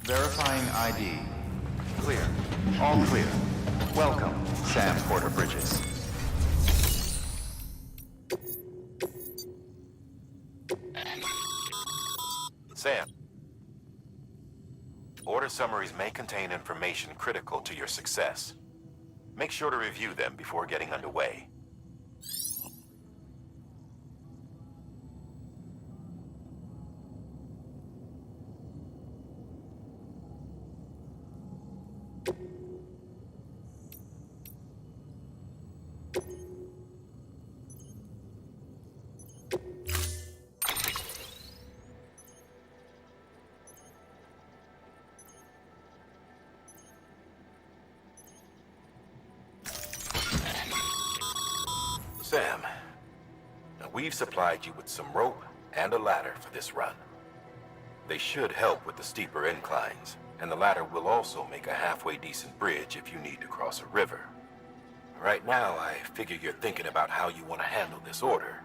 Verifying ID. Clear. All clear. Welcome, Sam Porter Bridges. Sam. Order summaries may contain information critical to your success. Make sure to review them before getting underway. Sam, now we've supplied you with some rope and a ladder for this run. They should help with the steeper inclines, and the ladder will also make a halfway decent bridge if you need to cross a river. Right now, I figure you're thinking about how you want to handle this order.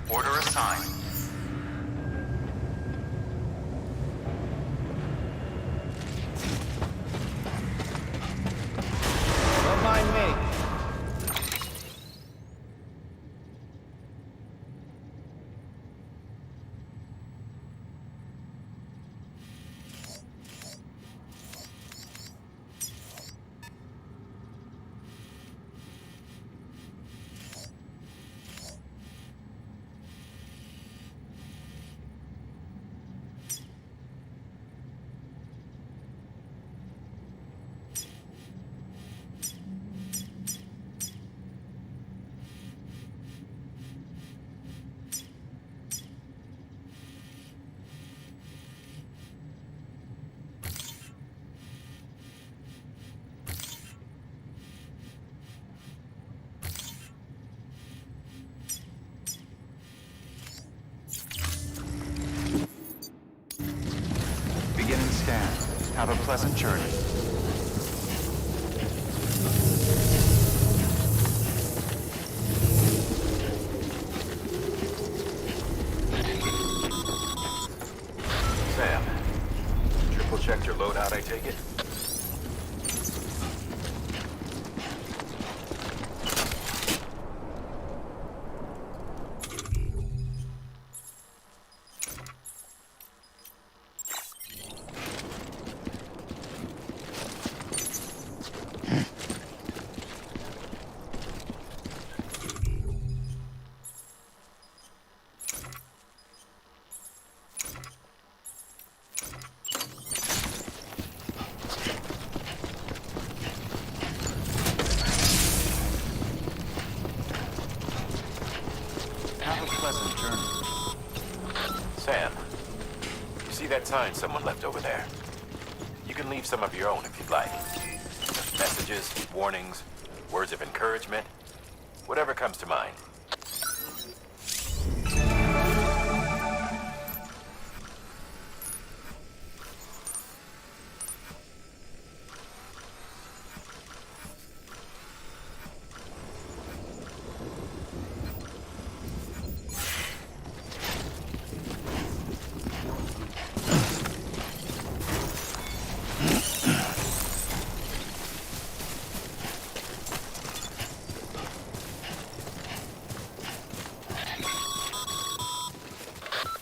Order assigned. Don't mind me. Beginning scan. Have a pleasant journey. Sam, triple checked your loadout, I take it? Have a pleasant journey. Sam, you see that sign someone left over there? You can leave some of your own if you'd like. Messages, warnings, words of encouragement, whatever comes to mind.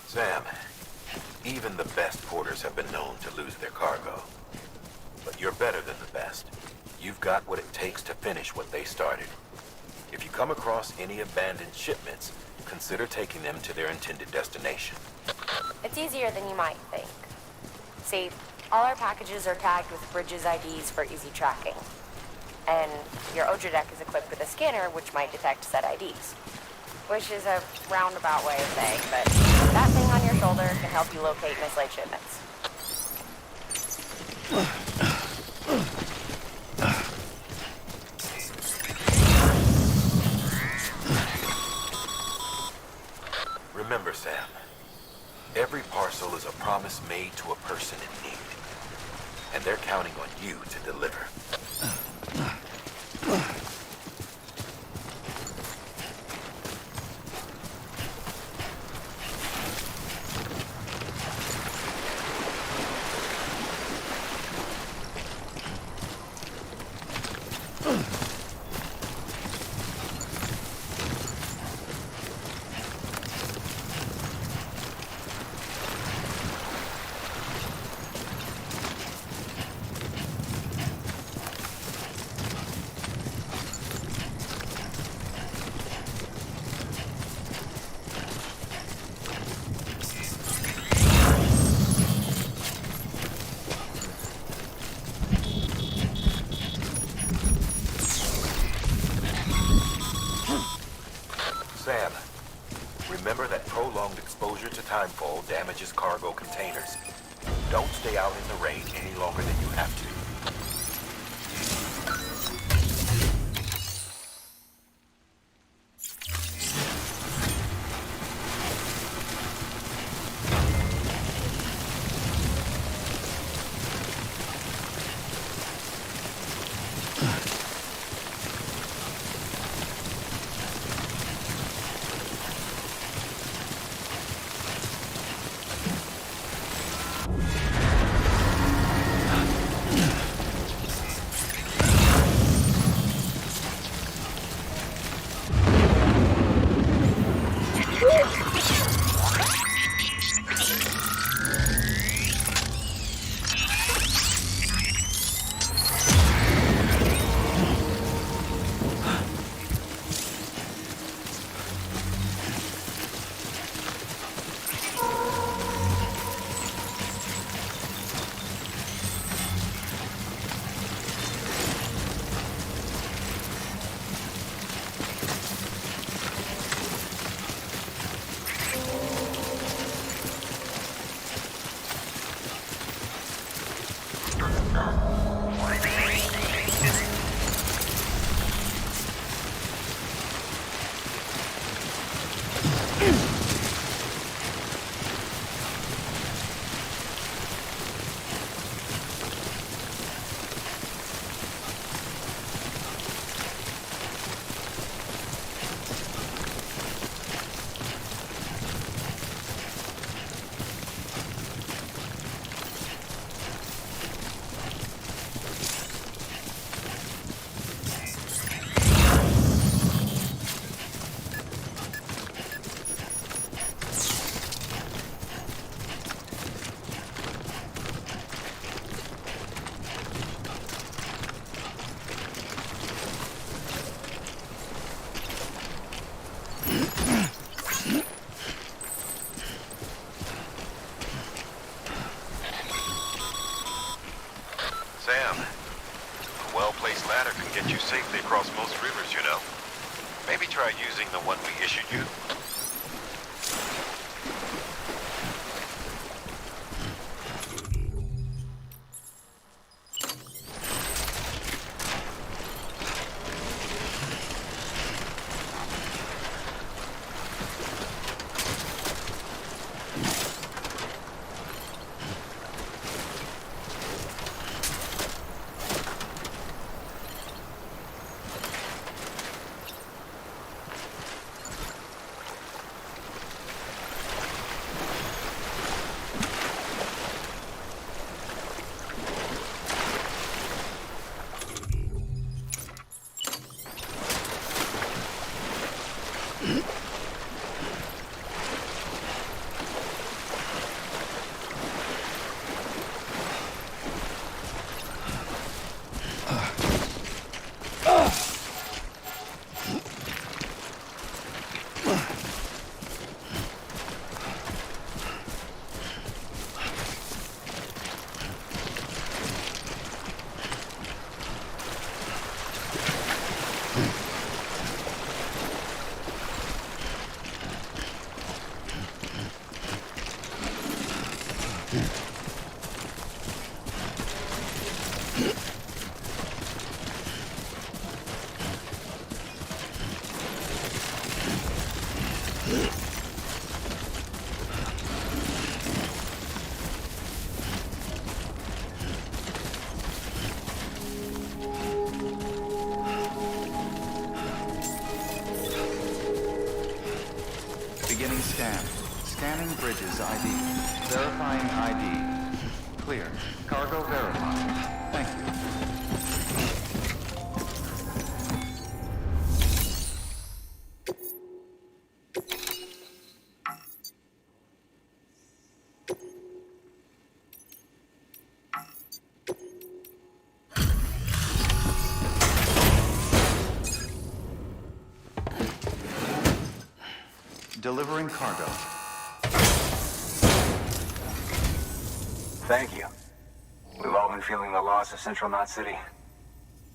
Sam, Even the best porters have been known to lose their cargo. But you're better than the best. You've got what it takes to finish what they started. If you come across any abandoned shipments, consider taking them to their intended destination. It's easier than you might think. See, all our packages are tagged with Bridges IDs for easy tracking. And your Odra deck is equipped with a scanner which might detect said IDs. Which is a roundabout way of saying, but that thing on your shoulder can help you locate mislaid shipments. Remember, Sam, every parcel is a promise made to a person in need. And they're counting on you to deliver. Sam, remember that prolonged exposure to timefall damages cargo containers. Don't stay out in the rain any longer than you have to. Sam, a well-placed ladder can get you safely across most rivers, you know. Maybe try using the one we issued you. Beginning scan. Scanning bridges ID. Verifying ID. Clear. Cargo verified. Thank you. Delivering cargo. Thank you. We've all been feeling the loss of Central Knot City.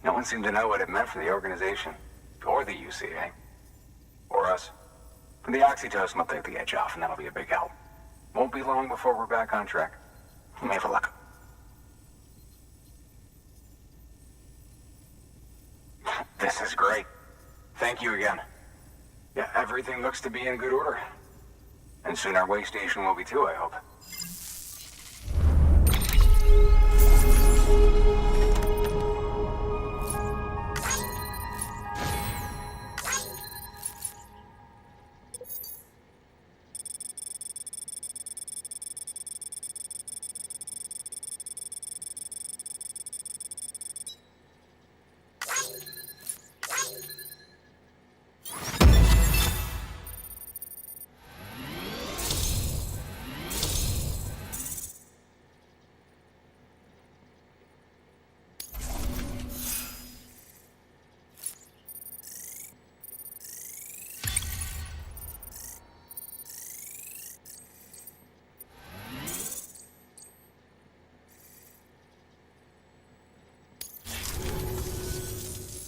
No one seemed to know what it meant for the organization, or the UCA, or us. But the oxytocin will take the edge off, and that'll be a big help. Won't be long before we're back on track. You may have a look. This is great. Thank you again. Yeah, everything looks to be in good order. And soon our way station will be too, I hope.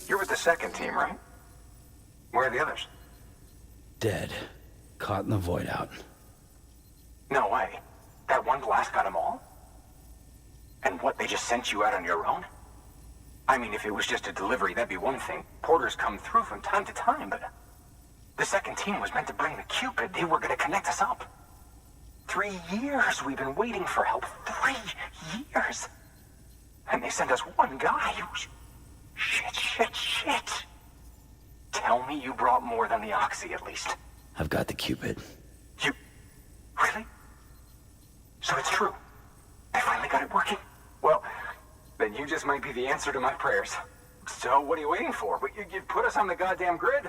You're with the second team, right? Where are the others? Dead. Caught in the void out. No way. That one blast got them all? And what, they just sent you out on your own? I mean, if it was just a delivery, that'd be one thing. Porters come through from time to time, but... The second team was meant to bring the Cupid. They were gonna connect us up. 3 years we've been waiting for help. 3 years! And they sent us one guy who's... Shit. Tell me you brought more than the Oxy, at least. I've got the Cupid. You... Really? So it's true. They finally got it working? Well, then you just might be the answer to my prayers. So what are you waiting for? You put us on the goddamn grid.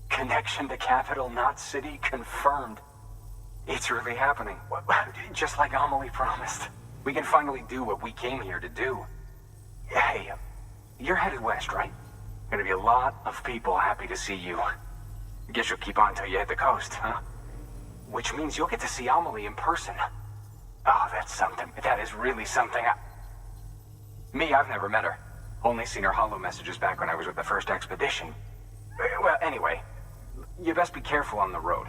Connection to Capital Knot City confirmed. It's really happening. Just like Amelie promised. We can finally do what we came here to do. Hey, you're headed west, right? Gonna be a lot of people happy to see you. Guess you'll keep on till you hit the coast, huh? Which means you'll get to see Amelie in person. Oh, that's something. That is really something. Me, I've never met her. Only seen her holo messages back when I was with the first expedition. Well, anyway, you best be careful on the road.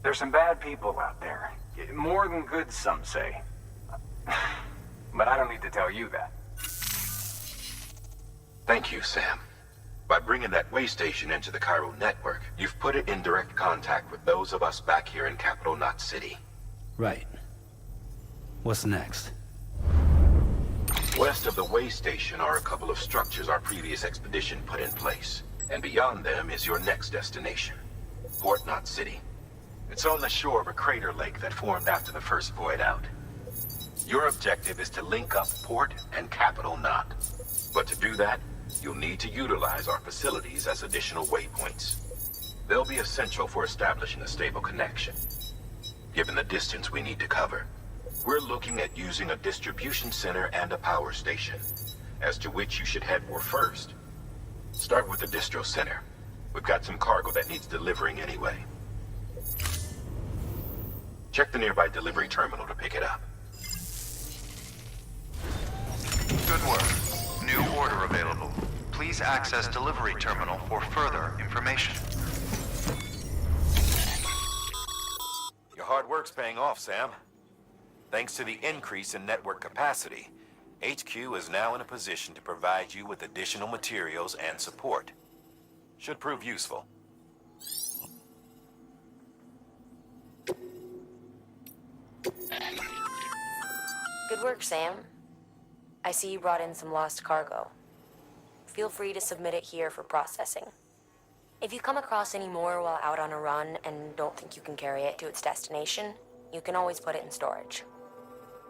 There's some bad people out there. More than good, some say. But I don't need to tell you that. Thank you, Sam. By bringing that way station into the Cairo network, you've put it in direct contact with those of us back here in Capital Knot City. Right. What's next? West of the way station are a couple of structures our previous expedition put in place. And beyond them is your next destination, Port Knot City. It's on the shore of a crater lake that formed after the first void out. Your objective is to link up Port and Capital Knot. But to do that, you'll need to utilize our facilities as additional waypoints. They'll be essential for establishing a stable connection. Given the distance we need to cover, we're looking at using a distribution center and a power station, as to which you should head for first. Start with the distro center. We've got some cargo that needs delivering anyway. Check the nearby delivery terminal to pick it up. Good work. New order available. Please access delivery terminal for further information. Your hard work's paying off, Sam. Thanks to the increase in network capacity, HQ is now in a position to provide you with additional materials and support. Should prove useful. Good work, Sam. I see you brought in some lost cargo. Feel free to submit it here for processing. If you come across any more while out on a run and don't think you can carry it to its destination, you can always put it in storage.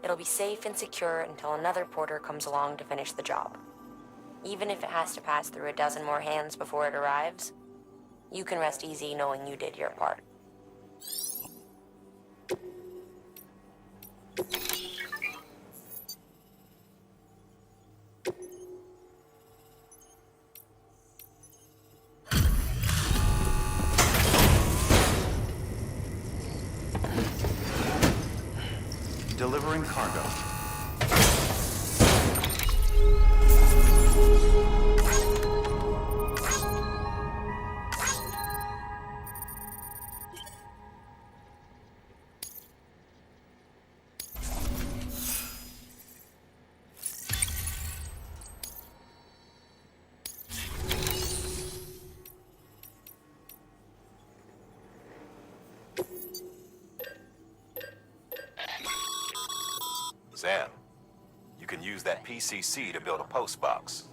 It'll be safe and secure until another porter comes along to finish the job. Even if it has to pass through a dozen more hands before it arrives, you can rest easy knowing you did your part. Delivering cargo. Sam, you can use that PCC to build a post box.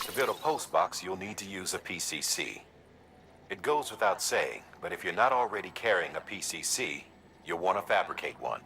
To build a post box, you'll need to use a PCC. It goes without saying, but if you're not already carrying a PCC, you'll want to fabricate one.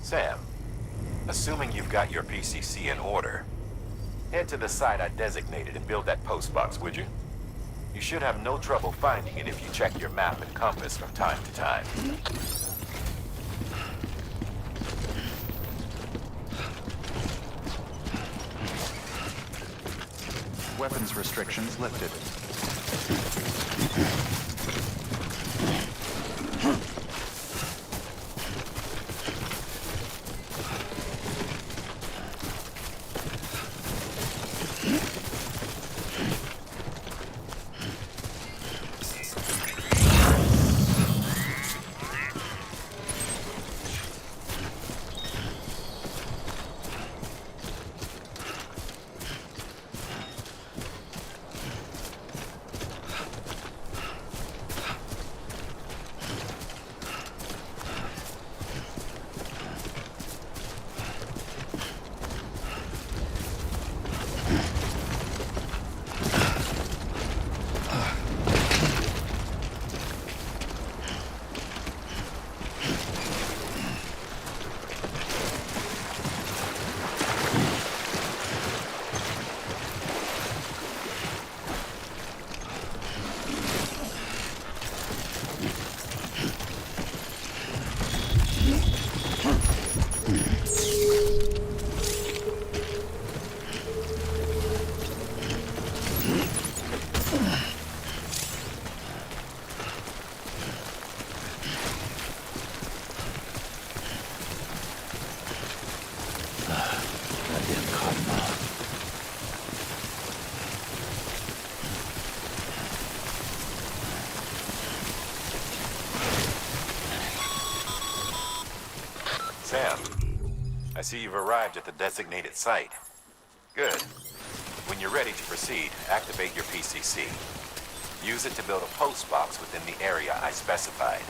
Sam, assuming you've got your PCC in order, head to the site I designated and build that post box, would you? You should have no trouble finding it if you check your map and compass from time to time. weapons restrictions lifted. Sam, I see you've arrived at the designated site. Good. When you're ready to proceed, activate your PCC. Use it to build a post box within the area I specified.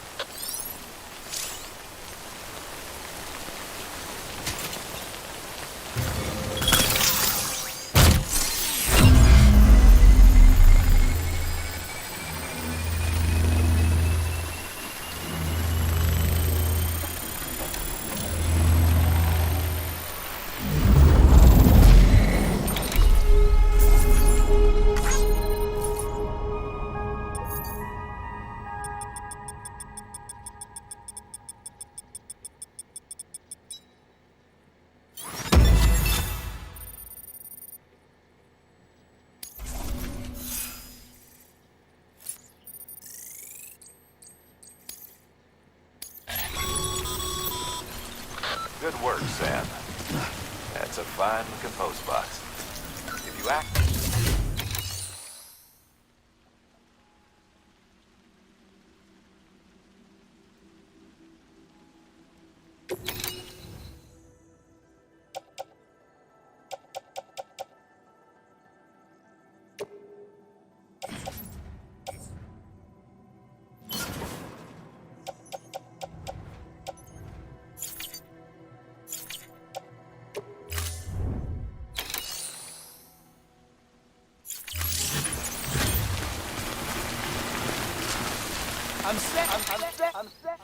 Good work, Sam. That's a fine-looking post box. If you act... I'm set.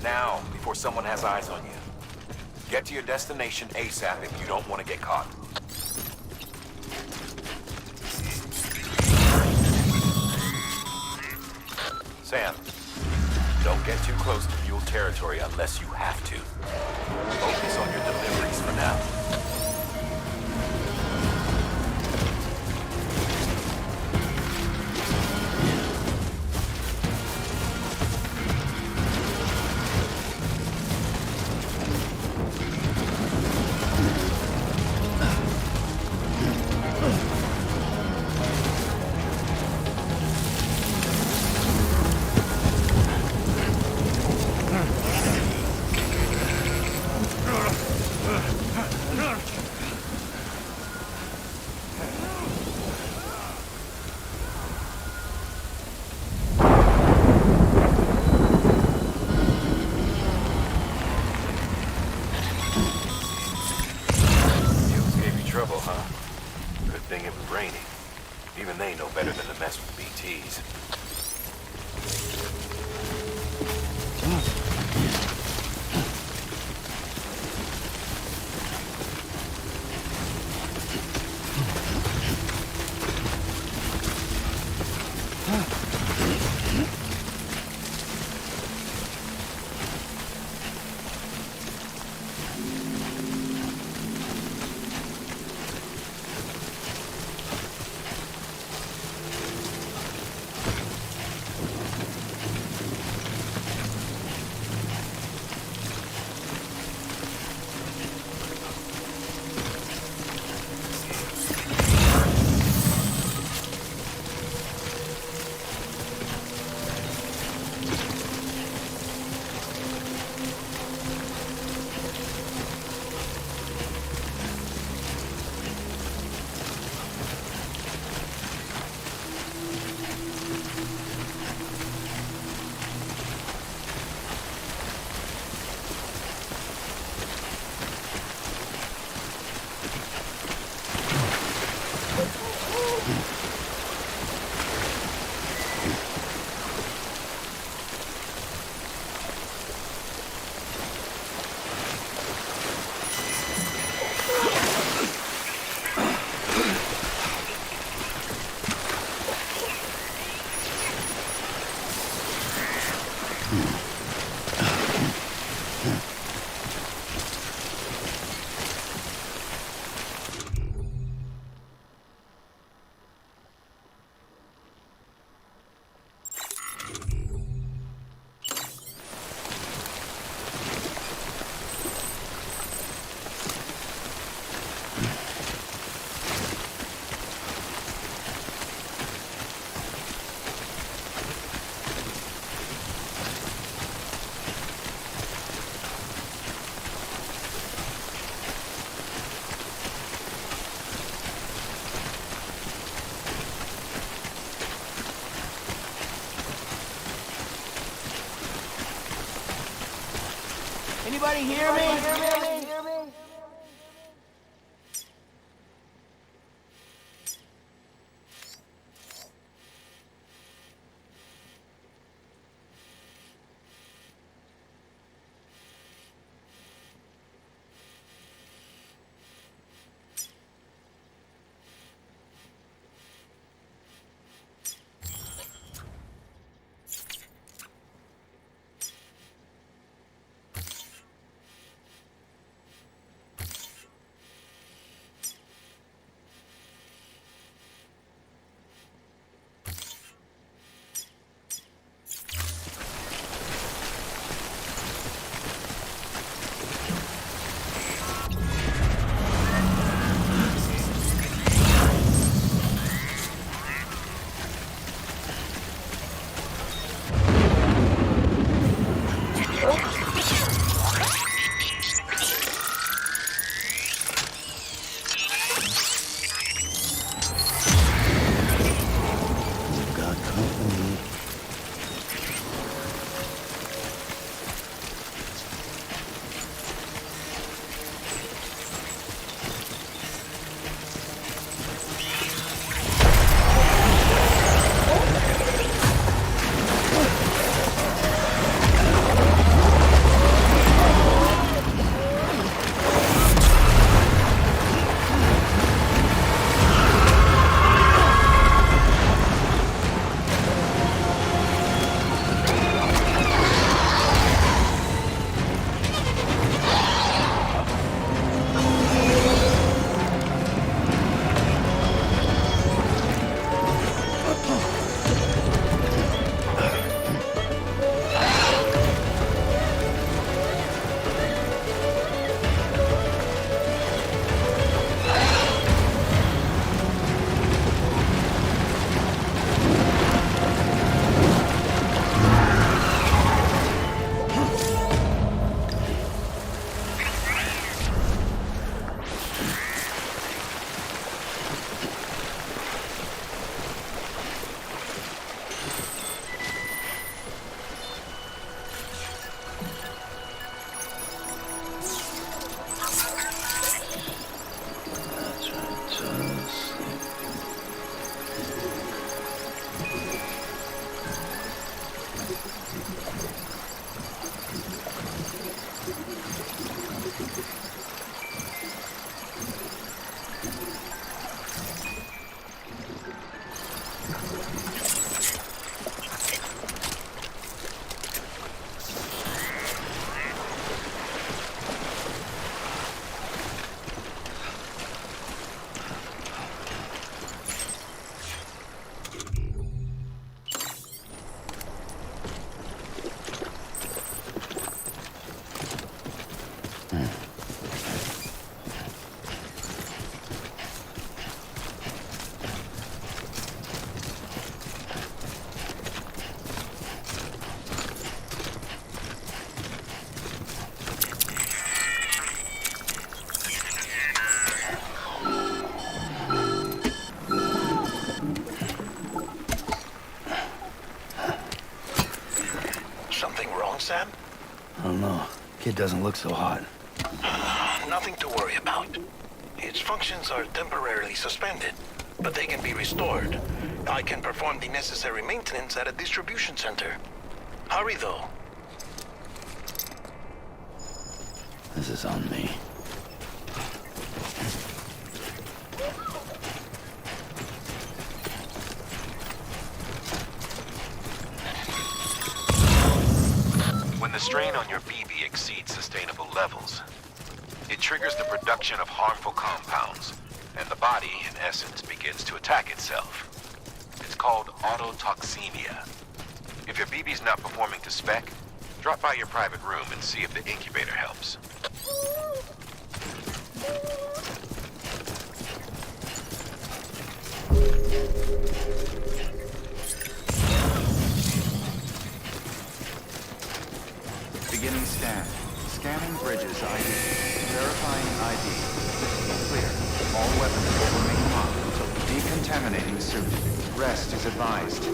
Now, before someone has eyes on you. Get to your destination ASAP if you don't want to get caught. Sam, don't get too close to mule territory unless you have to. Focus on your deliveries for now. Trouble, huh? Good thing it was raining. Even they know better than to mess with BTs. Anybody hear me? Something wrong, Sam? I don't know. Kid doesn't look so hot. Nothing to worry about. Its functions are temporarily suspended, but they can be restored. I can perform the necessary maintenance at a distribution center. Hurry, though. This is on me. When the strain on your BB exceeds sustainable levels, it triggers the production of harmful compounds, and the body, in essence, begins to attack itself. It's called autotoxemia. If your BB's not performing to spec, drop by your private room and see if the incubator helps. Beginning scan. Scanning bridges ID. Verifying ID. Clear. All weapons will remain hot until decontaminating suit. Rest is advised.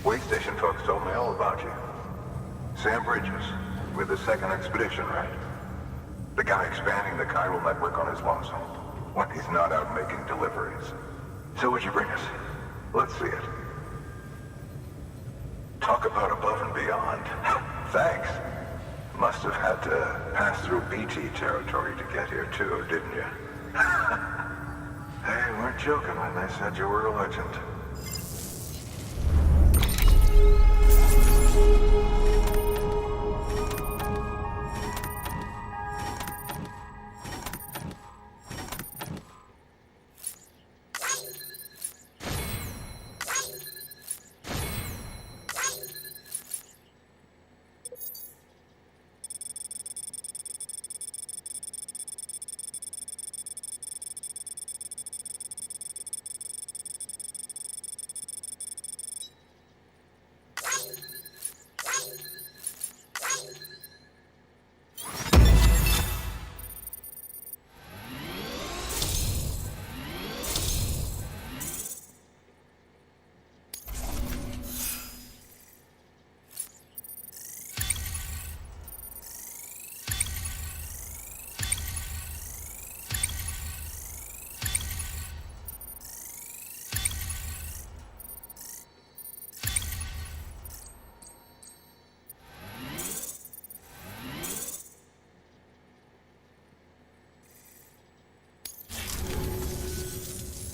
Wait station folks told me all about you. Sam Bridges, with the second expedition, right? The guy expanding the chiral network on his lonesome, when he's not out making deliveries. So what'd you bring us? Let's see it. Talk about above and beyond. Thanks. Must have had to pass through BT territory to get here too, didn't you? They weren't joking when they said you were a legend.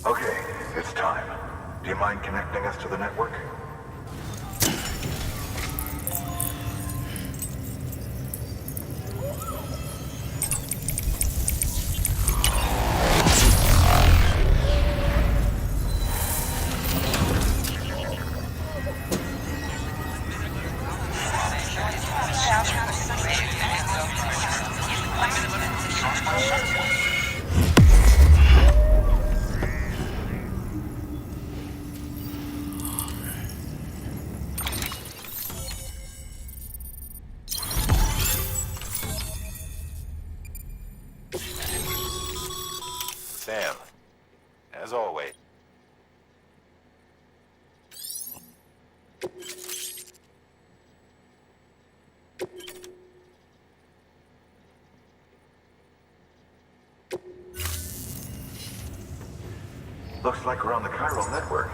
Okay, it's time. Do you mind connecting us to the network? Sam, as always. Looks like we're on the chiral network.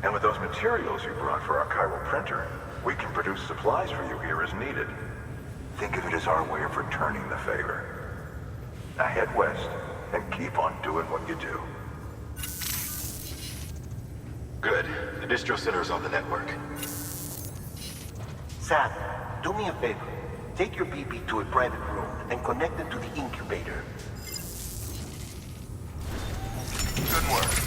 And with those materials you brought for our chiral printer, we can produce supplies for you here as needed. Think of it as our way of returning the favor. Now head west, and keep on doing what you do. Good. The distro center is on the network. Sam, do me a favor. Take your BB to a private room and connect it to the incubator. Good work.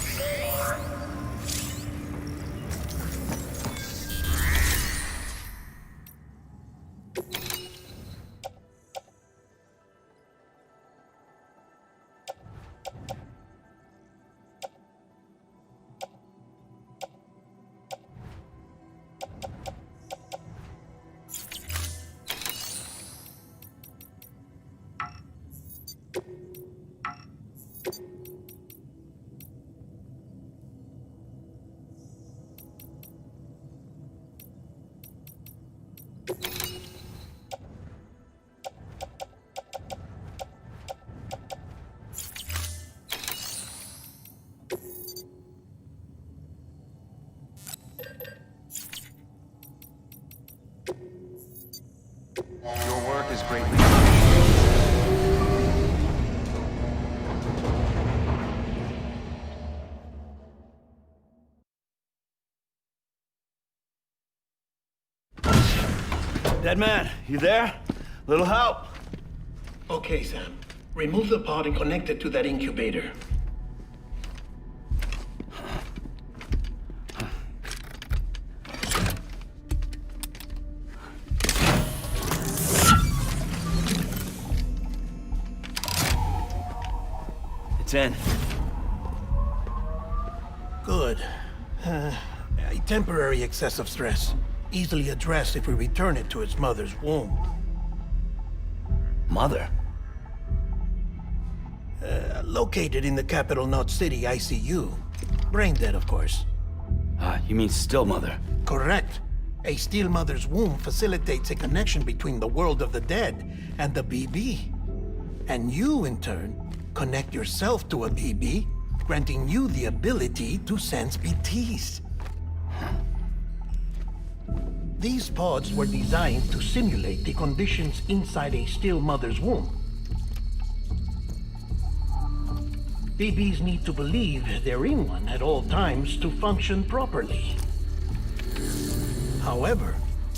Your work is greatly appreciated. Dead man, you there? Little help? Okay, Sam. Remove the pod and connect it to that incubator. It's in. Good. A temporary excessive stress. Easily addressed if we return it to its mother's womb. Mother? Located in the capital Knot City ICU. Brain dead, of course. You mean still mother? Correct. A still mother's womb facilitates a connection between the world of the dead and the BB. And you, in turn, connect yourself to a BB, granting you the ability to sense BTs. These pods were designed to simulate the conditions inside a still mother's womb. BBs need to believe they're in one at all times to function properly. However,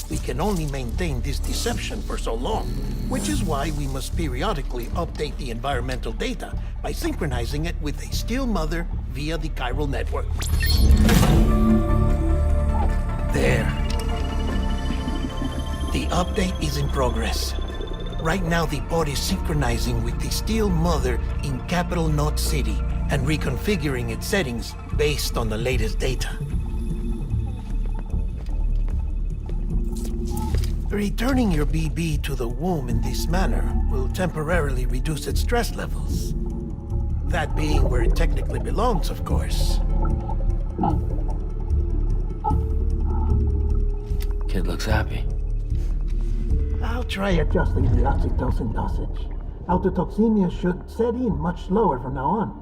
we can only maintain this deception for so long, which is why we must periodically update the environmental data by synchronizing it with a still mother via the chiral network. There. The update is in progress. Right now, the pod is synchronizing with the still mother in capital Knot City and reconfiguring its settings based on the latest data. Returning your BB to the womb in this manner will temporarily reduce its stress levels. That being where it technically belongs, of course. Kid looks happy. I'll try adjusting the oxytocin dosage. Autotoxemia should set in much slower from now on.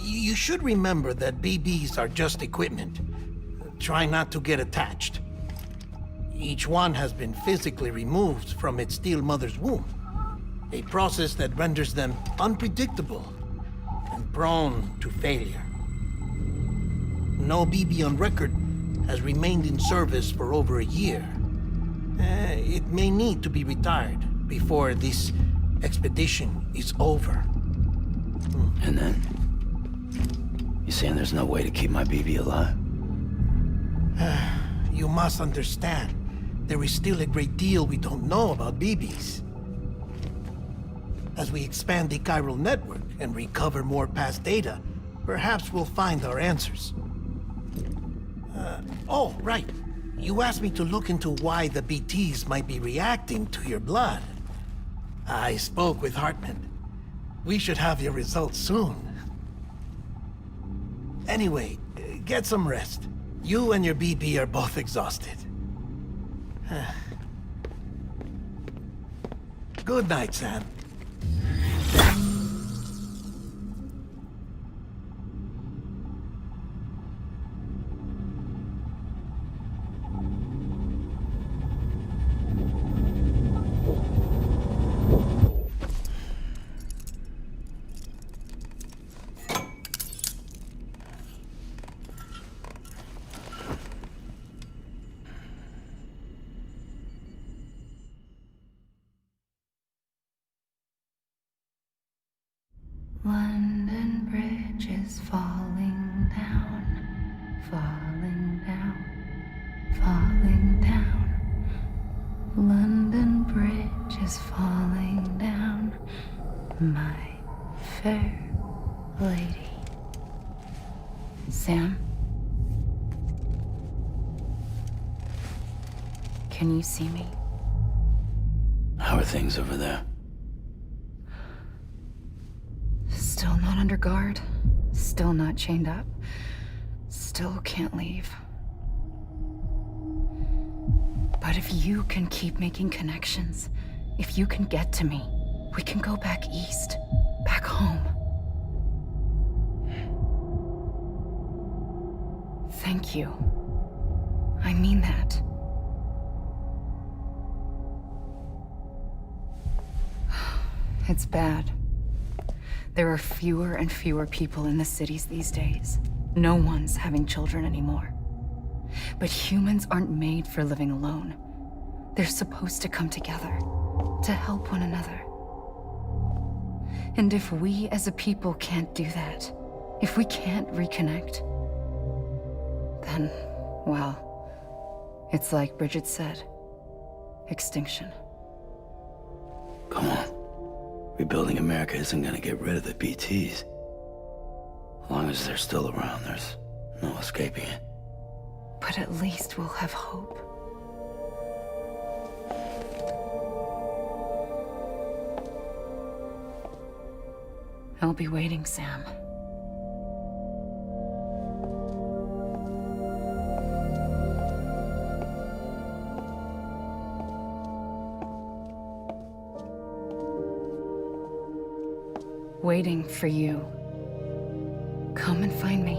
You should remember that BBs are just equipment. Try not to get attached. Each one has been physically removed from its still mother's womb. A process that renders them unpredictable and prone to failure. No BB on record has remained in service for over a year. It may need to be retired before this expedition is over. And then? You saying there's no way to keep my BB alive? You must understand, there is still a great deal we don't know about BBs. As we expand the chiral network and recover more past data, perhaps we'll find our answers. Oh, right. You asked me to look into why the BTs might be reacting to your blood. I spoke with Hartman. We should have your results soon. Anyway, get some rest. You and your BB are both exhausted. Good night, Sam. London Bridge is falling down, falling down, falling down. London Bridge is falling down, my fair lady. Sam? Can you see me? How are things over there? Still not under guard. Still not chained up. Still can't leave. But if you can keep making connections, if you can get to me, we can go back east. Back home. Thank you. I mean that. It's bad. There are fewer and fewer people in the cities these days. No one's having children anymore. But humans aren't made for living alone. They're supposed to come together, to help one another. And if we as a people can't do that, if we can't reconnect, then, well, it's like Bridget said, extinction. Come on. Rebuilding America isn't gonna get rid of the BTs. As long as they're still around, there's no escaping it. But at least we'll have hope. I'll be waiting, Sam. Waiting for you. Come and find me.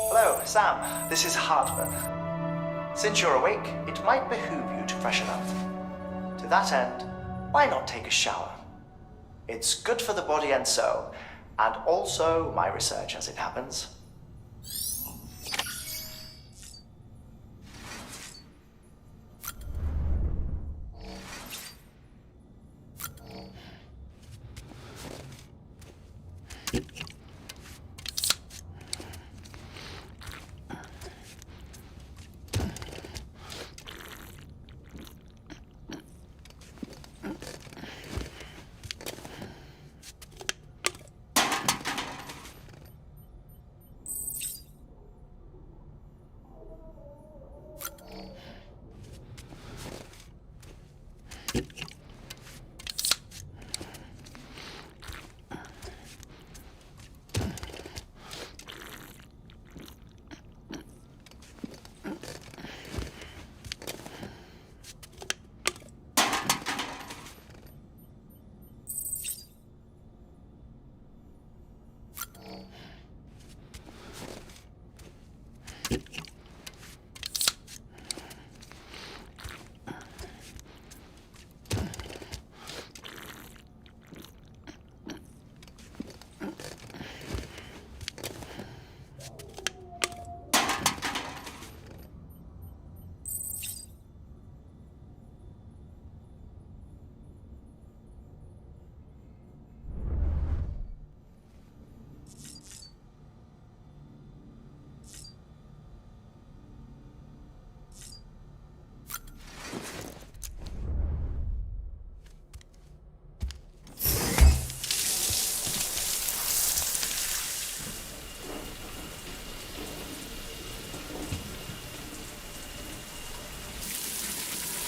Hello, Sam. This is Hartman. Since you're awake, it might behoove you to freshen up. To that end, why not take a shower? It's good for the body and soul, and also my research as it happens.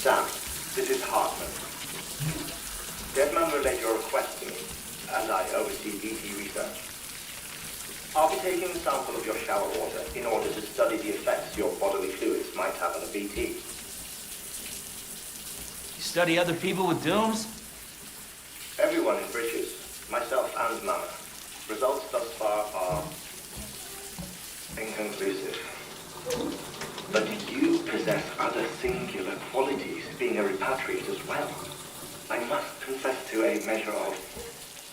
Sam, this is Hartman. Deadman relayed your request to me, as I oversee BT research. I'll be taking a sample of your shower water in order to study the effects your bodily fluids might have on a BT. You study other people with dooms? Everyone in Bridges, myself and Mama. Results thus far are inconclusive. But you possess other singular qualities, being a repatriate as well. I must confess to a measure of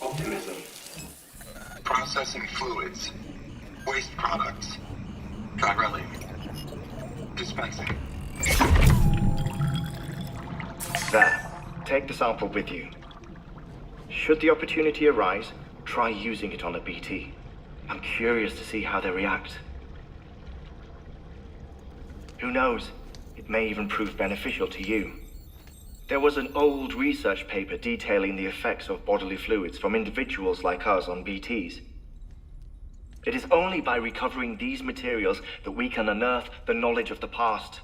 optimism Processing fluids. Waste products. Try running. Dispensing. There. Take the sample with you. Should the opportunity arise, try using it on a BT. I'm curious to see how they react. Who knows? It may even prove beneficial to you. There was an old research paper detailing the effects of bodily fluids from individuals like us on BTs. It is only by recovering these materials that we can unearth the knowledge of the past.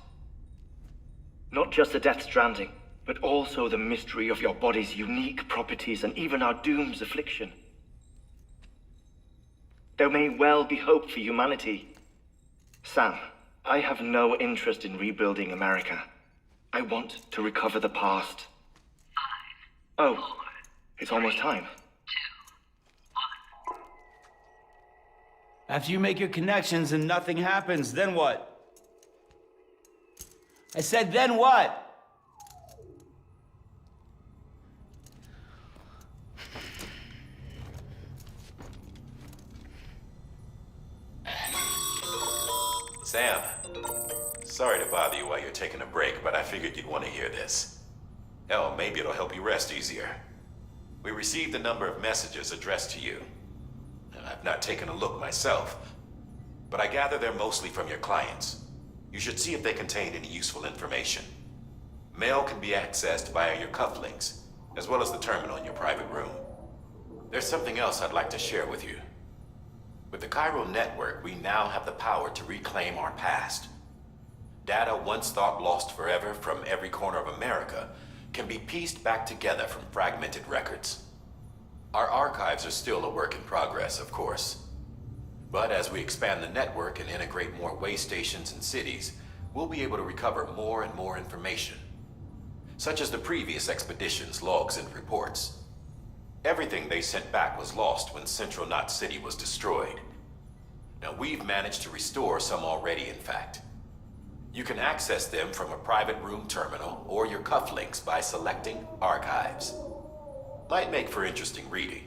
Not just the Death Stranding, but also the mystery of your body's unique properties and even our doom's affliction. There may well be hope for humanity. Sam, I have no interest in rebuilding America. I want to recover the past. 5, 4, oh, it's almost time. 2, 1. After you make your connections and nothing happens, then what? I said, then what? Sam, sorry to bother you while you're taking a break, but I figured you'd want to hear this. Hell, maybe it'll help you rest easier. We received a number of messages addressed to you. I've not taken a look myself, but I gather they're mostly from your clients. You should see if they contain any useful information. Mail can be accessed via your cufflinks, as well as the terminal in your private room. There's something else I'd like to share with you. With the chiral network, we now have the power to reclaim our past. Data once thought lost forever from every corner of America can be pieced back together from fragmented records. Our archives are still a work in progress, of course. But as we expand the network and integrate more way stations and cities, we'll be able to recover more and more information, such as the previous expedition's logs and reports. Everything they sent back was lost when Central Knot City was destroyed. Now we've managed to restore some already, in fact. You can access them from a private room terminal or your cufflinks by selecting Archives. Might make for interesting reading.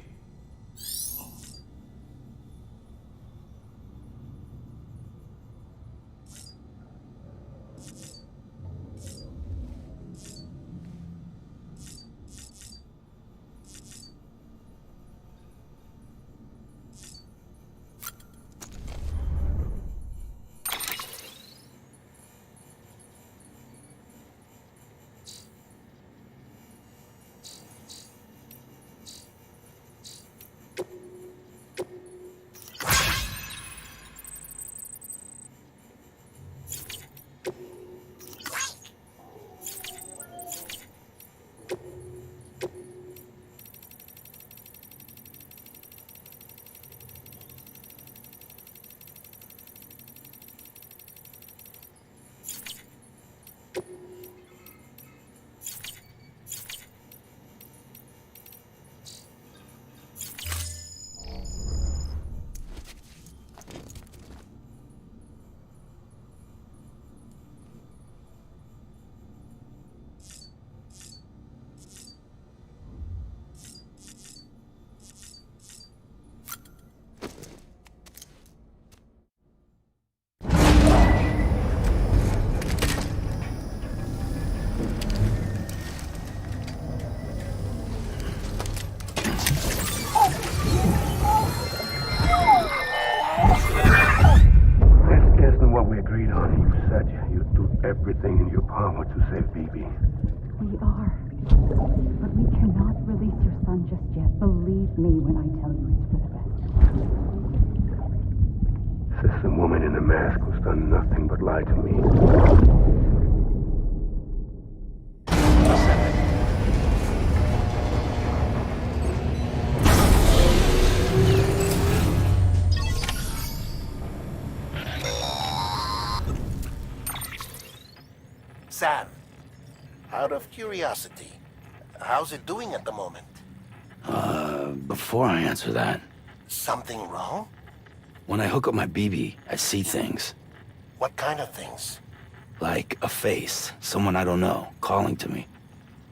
Everything in your power to save BB. We are. But we cannot release your son just yet. Believe me when I tell you it's for the best. Says the woman in the mask who's done nothing but lie to me. Sam, out of curiosity, how's it doing at the moment? Before I answer that, Something wrong? when I hook up my BB, I see things. What kind of things? Like a face, someone I don't know, calling to me.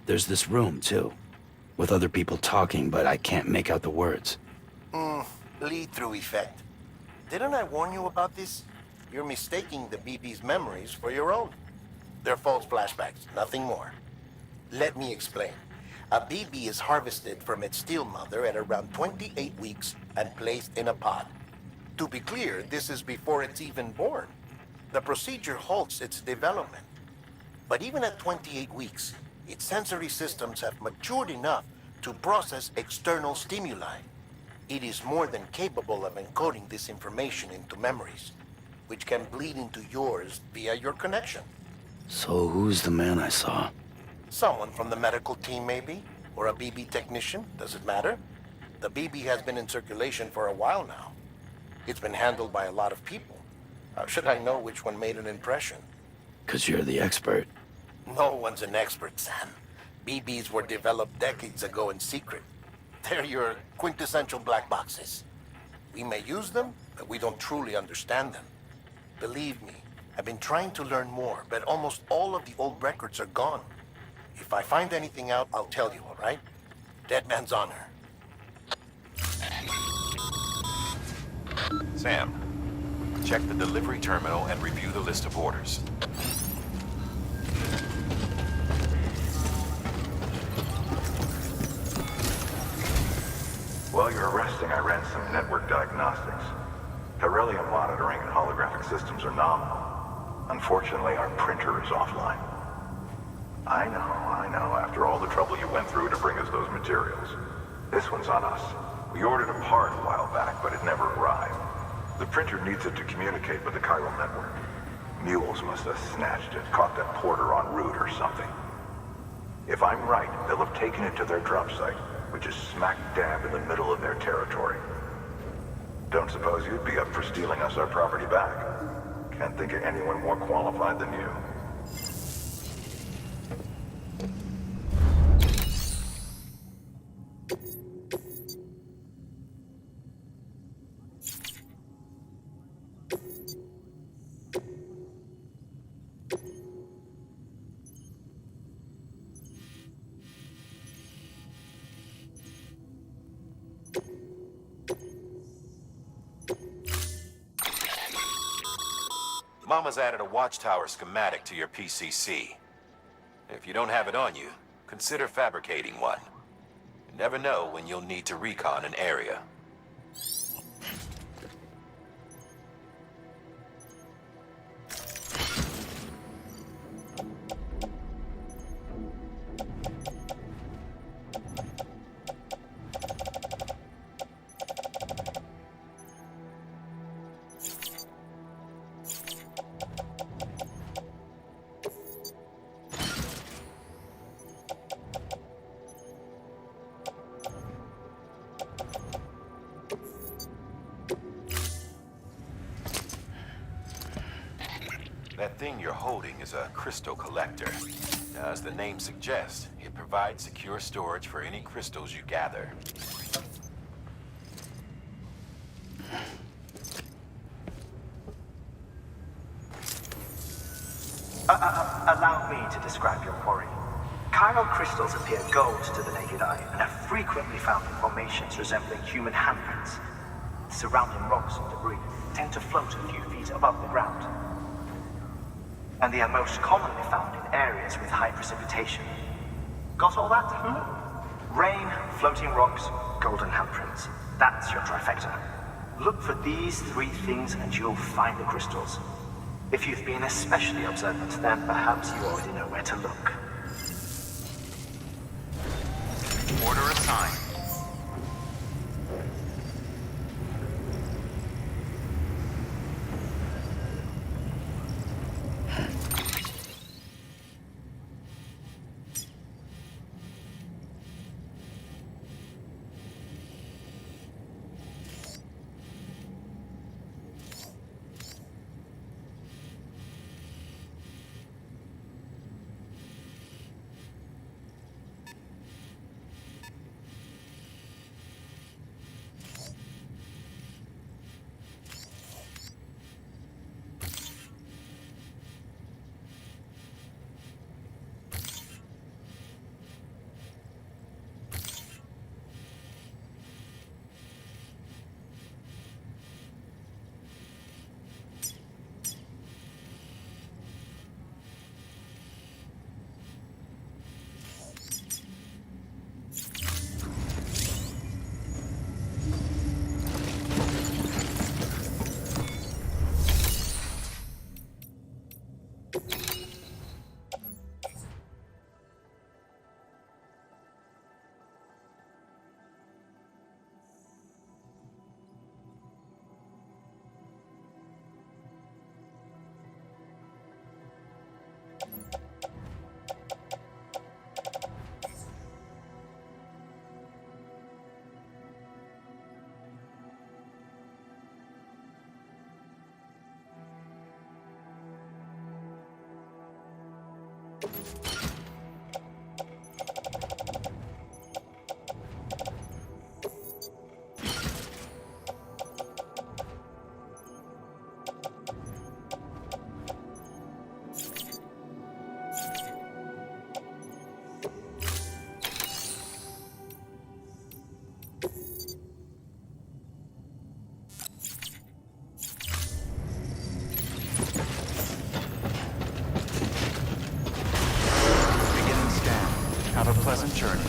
There's this room, too, with other people talking, but I can't make out the words. Lead-through effect. Didn't I warn you about this? You're mistaking the BB's memories for your own. They're false flashbacks, nothing more. Let me explain. A BB is harvested from its steel mother at around 28 weeks and placed in a pod. To be clear, this is before it's even born. The procedure halts its development. But even at 28 weeks, its sensory systems have matured enough to process external stimuli. It is more than capable of encoding this information into memories, which can bleed into yours via your connection. So who's the man I saw? Someone from the medical team, maybe? Or a BB technician? Does it matter? The BB has been in circulation for a while now. It's been handled by a lot of people. How should I know which one made an impression? 'Cause you're the expert. No one's an expert, Sam. BBs were developed decades ago in secret. They're your quintessential black boxes. We may use them, but we don't truly understand them. Believe me, I've been trying to learn more, but almost all of the old records are gone. If I find anything out, I'll tell you, all right? Dead man's honor. Sam, check the delivery terminal and review the list of orders. While you're resting, I ran some network diagnostics. Beryllium monitoring and holographic systems are nominal. Unfortunately, our printer is offline. I know, after all the trouble you went through to bring us those materials. This one's on us. We ordered a part a while back, but it never arrived. The printer needs it to communicate with the chiral network. Mules must have snatched it, caught that porter en route or something. If I'm right, they'll have taken it to their drop site, which is smack dab in the middle of their territory. Don't suppose you'd be up for stealing us our property back? Can't think of anyone more qualified than you. Mama's added a watchtower schematic to your PCC. If you don't have it on you, consider fabricating one. You never know when you'll need to recon an area. That thing you're holding is a crystal collector. Now, as the name suggests, it provides secure storage for any crystals you gather. Allow me to describe your quarry. Chiral crystals appear gold to the naked eye and are frequently found in formations resembling human handprints. Surrounding rocks and debris tend to float a few feet above the ground. And they are most commonly found in areas with high precipitation. Got all that? Rain, floating rocks, golden handprints. That's your trifecta. Look for these three things and you'll find the crystals. If you've been especially observant, then perhaps you already know where to look. Order assigned. Beginning scan. Have a pleasant journey.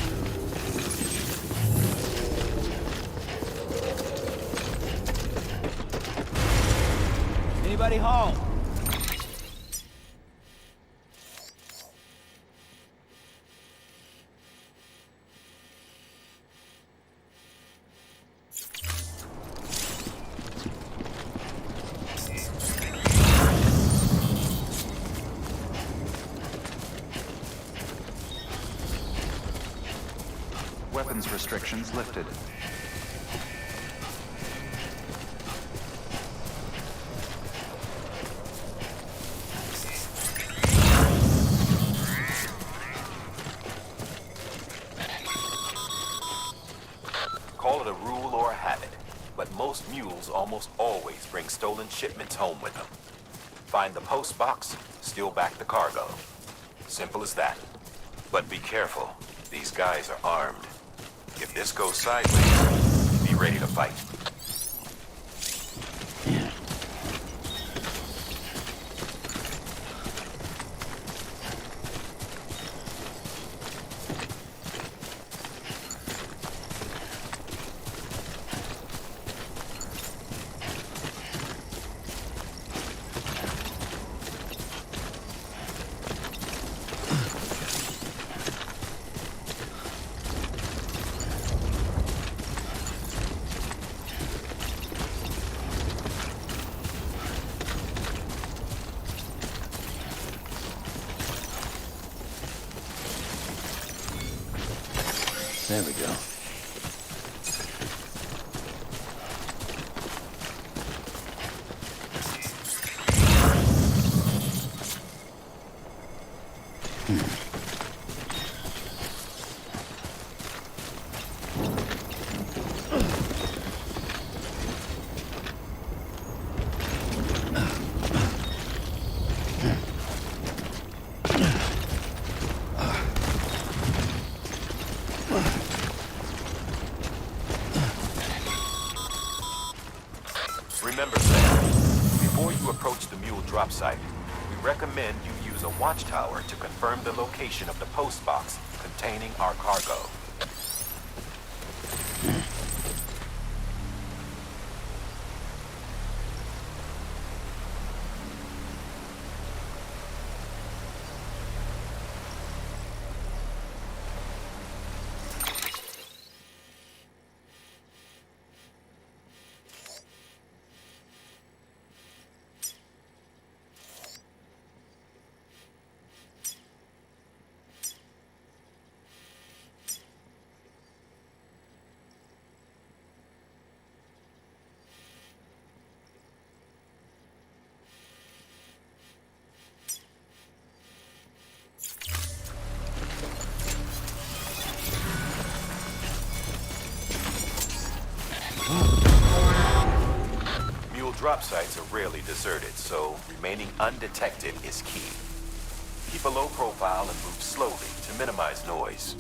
Anybody home? Weapons restrictions lifted. Call it a rule or a habit, but most mules almost always bring stolen shipments home with them. Find the post box, steal back the cargo. Simple as that. But be careful. These guys are armed. If this goes sideways, be ready to fight. There we go. Remember, Sam, before you approach the mule drop site, we recommend you use a watchtower to confirm the location of the post box containing our cargo. Mule drop sites are rarely deserted, so remaining undetected is key. Keep a low profile and move slowly to minimize noise.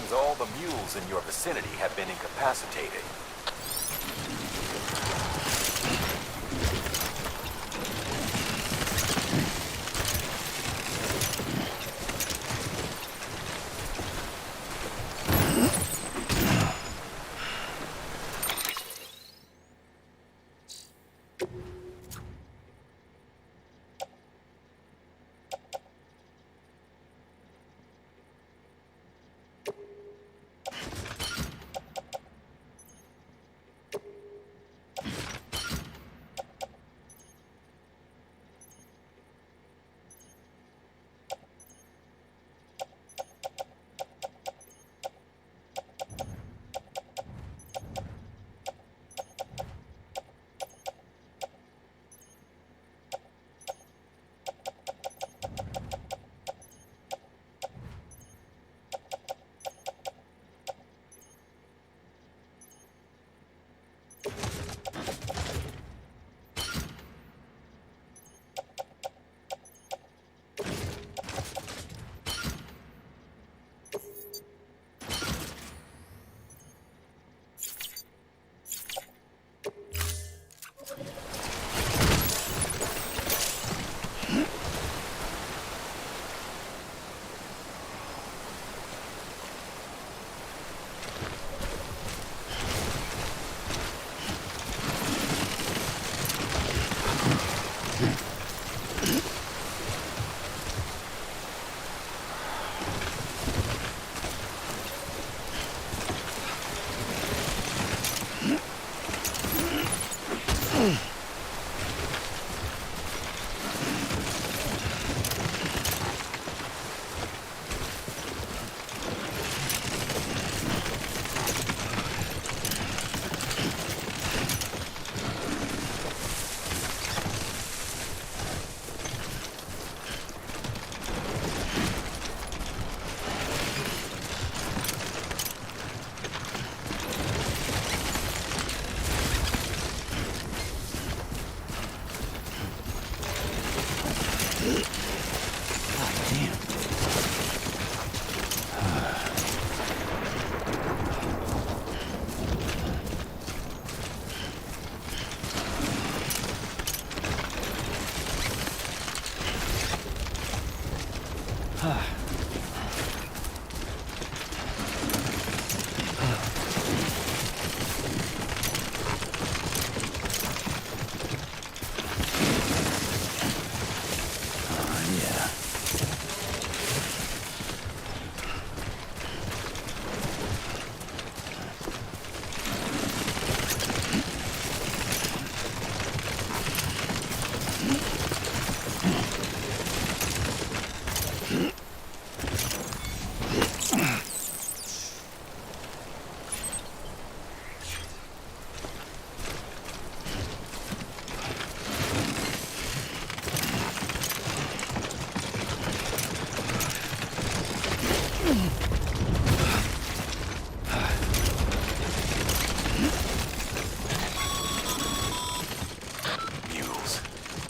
Seems all the mules in your vicinity have been incapacitated.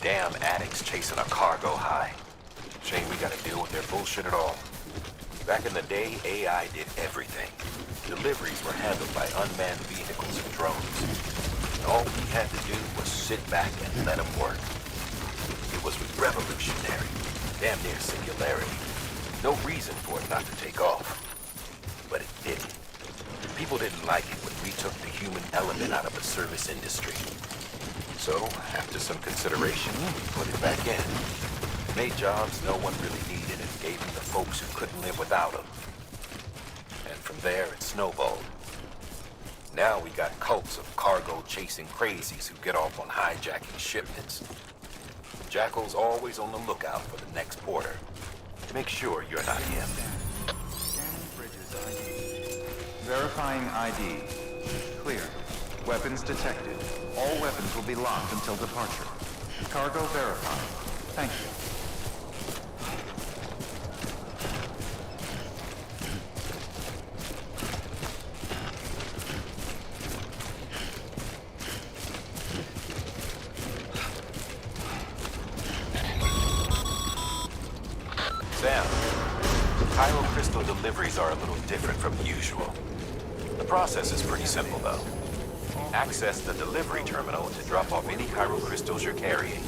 Damn addicts chasing a cargo high. Shame we gotta deal with their bullshit at all. Back in the day, AI did everything. Deliveries were handled by unmanned vehicles and drones. And all we had to do was sit back and let them work. It was revolutionary, damn near singularity. No reason for it not to take off. But it didn't. People didn't like it when we took the human element out of the service industry. So, after some consideration, we put it back in. Made jobs no one really needed and gave them to folks who couldn't live without them. And from there, it snowballed. Now we got cults of cargo-chasing crazies who get off on hijacking shipments. Jackal's always on the lookout for the next porter. Make sure you're not him. Scanning Bridges ID. Verifying ID. Clear. Weapons detected. All weapons will be locked until departure. Cargo verified. Thank you. Sam, Chiral crystal deliveries are a little different from usual. The process is pretty simple, though. Access the delivery terminal to drop off any chiral crystals you're carrying.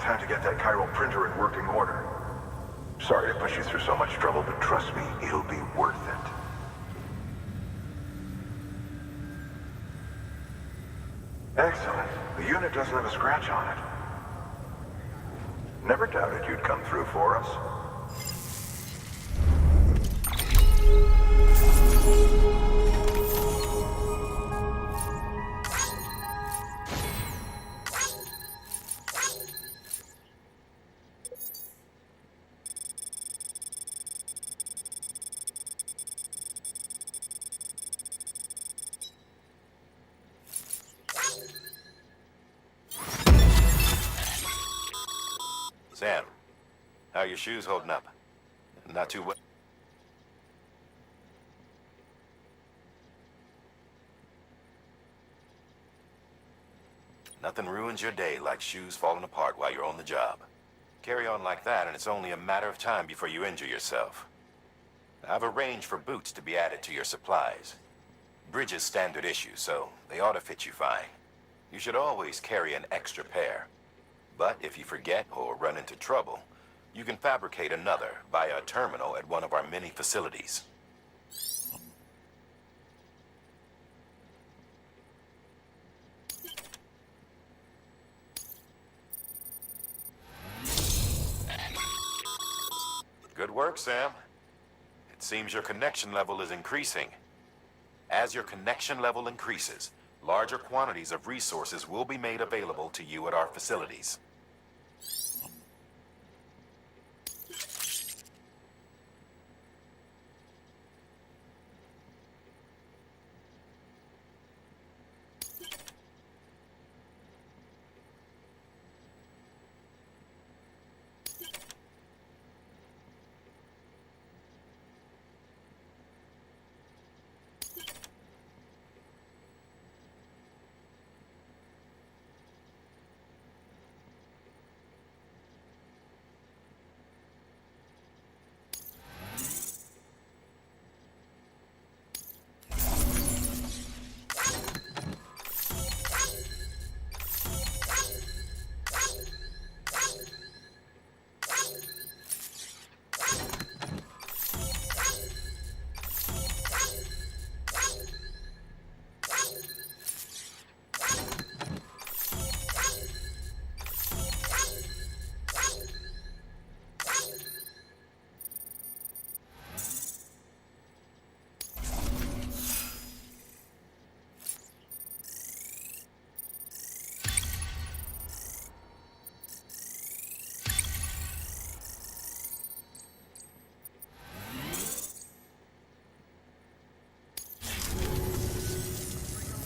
Time to get that chiral printer in working order. Sorry to push you through so much trouble, but trust me, it'll be worth it. Excellent. The unit doesn't have a scratch on it. Never doubted you'd come through for us. Sam, how are your shoes holding up? Not too well. Nothing ruins your day like shoes falling apart while you're on the job. Carry on like that, and it's only a matter of time before you injure yourself. I've arranged for boots to be added to your supplies. Bridges standard issue, so they ought to fit you fine. You should always carry an extra pair. But if you forget or run into trouble, you can fabricate another via a terminal at one of our many facilities. Good work, Sam. It seems your connection level is increasing. As your connection level increases, larger quantities of resources will be made available to you at our facilities.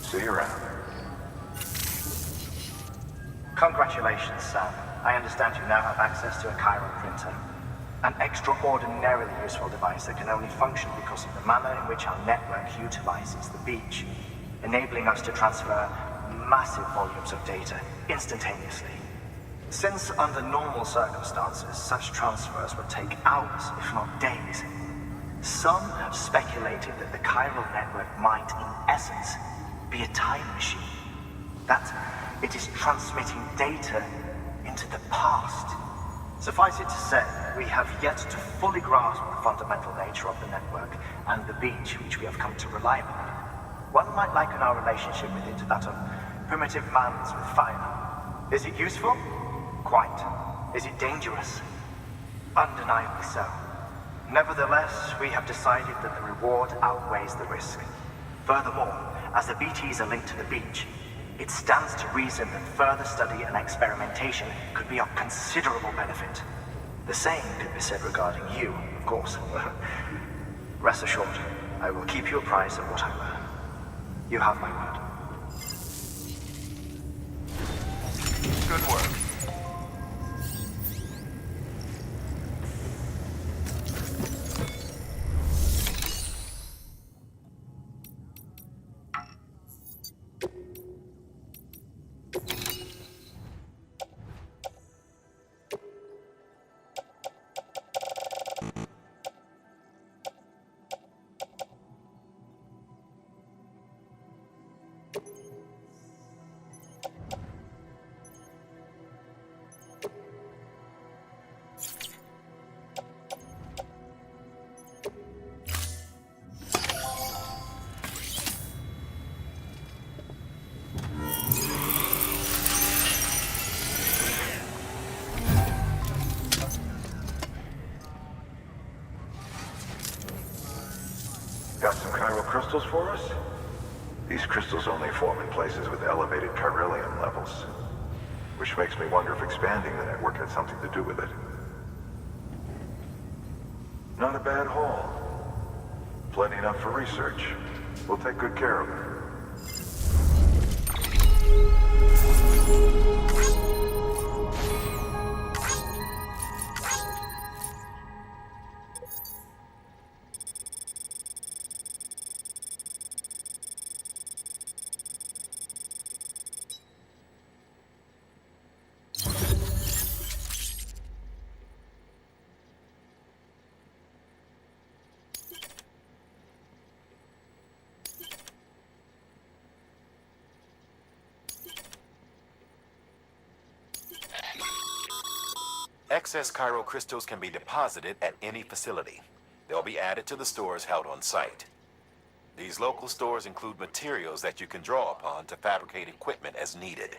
See you around. Congratulations, Sam. I understand you now have access to a chiral printer. An extraordinarily useful device that can only function because of the manner in which our network utilizes the beach, enabling us to transfer massive volumes of data instantaneously. Since under normal circumstances, such transfers would take hours, if not days, some have speculated that the chiral network might, in essence, be a time machine. That it is transmitting data into the past. Suffice it to say, we have yet to fully grasp the fundamental nature of the network and the beach which we have come to rely upon. One might liken our relationship with it to that of primitive mans with fire. Is it useful? Quite. Is it dangerous? Undeniably so. Nevertheless, we have decided that the reward outweighs the risk. Furthermore, as the BTs are linked to the beach, it stands to reason that further study and experimentation could be of considerable benefit. The same could be said regarding you, of course. Rest assured, I will keep you apprised of what I learn. You have my word. Good work. Got some chiral crystals for us? These crystals only form in places with elevated chiralium levels. Which makes me wonder if expanding the network had something to do with it. Not a bad haul. Plenty enough for research. We'll take good care of it. Excess chiral crystals can be deposited at any facility. They'll be added to the stores held on site. These local stores include materials that you can draw upon to fabricate equipment as needed.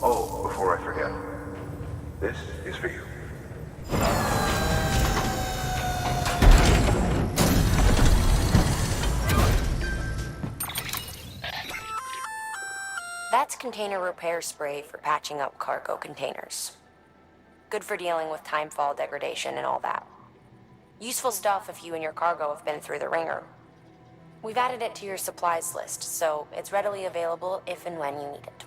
Oh, before I forget, this is for you. That's container repair spray for patching up cargo containers. Good for dealing with timefall degradation and all that. Useful stuff if you and your cargo have been through the ringer. We've added it to your supplies list, so it's readily available if and when you need it.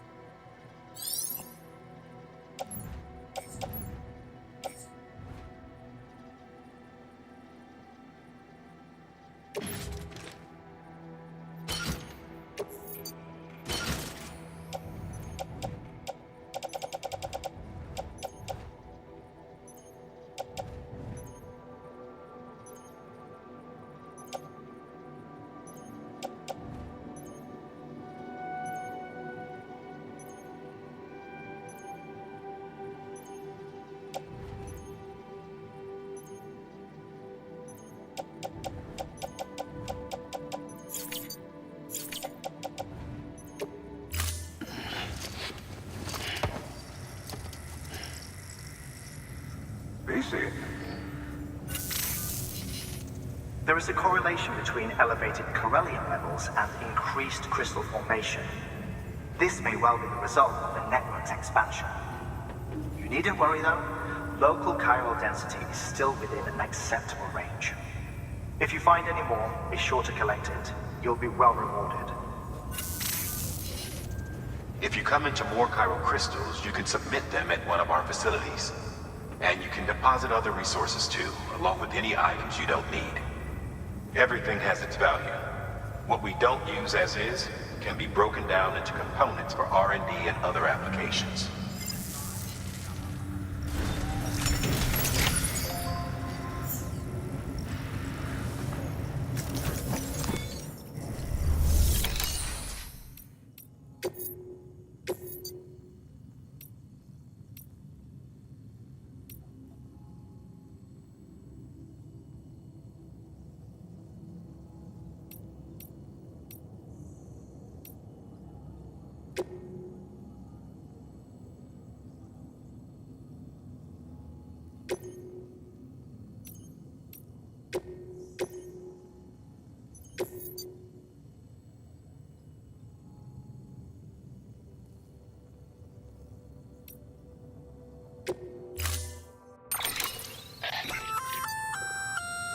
BC. There is a correlation between elevated chiralium levels and increased crystal formation. This may well be the result of the network's expansion. You needn't worry though. Local chiral density is still within an acceptable range. If you find any more, be sure to collect it. You'll be well rewarded. If you come into more chiral crystals, you can submit them at one of our facilities. And you can deposit other resources too, along with any items you don't need. Everything has its value. What we don't use as is can be broken down into components for R&D and other applications.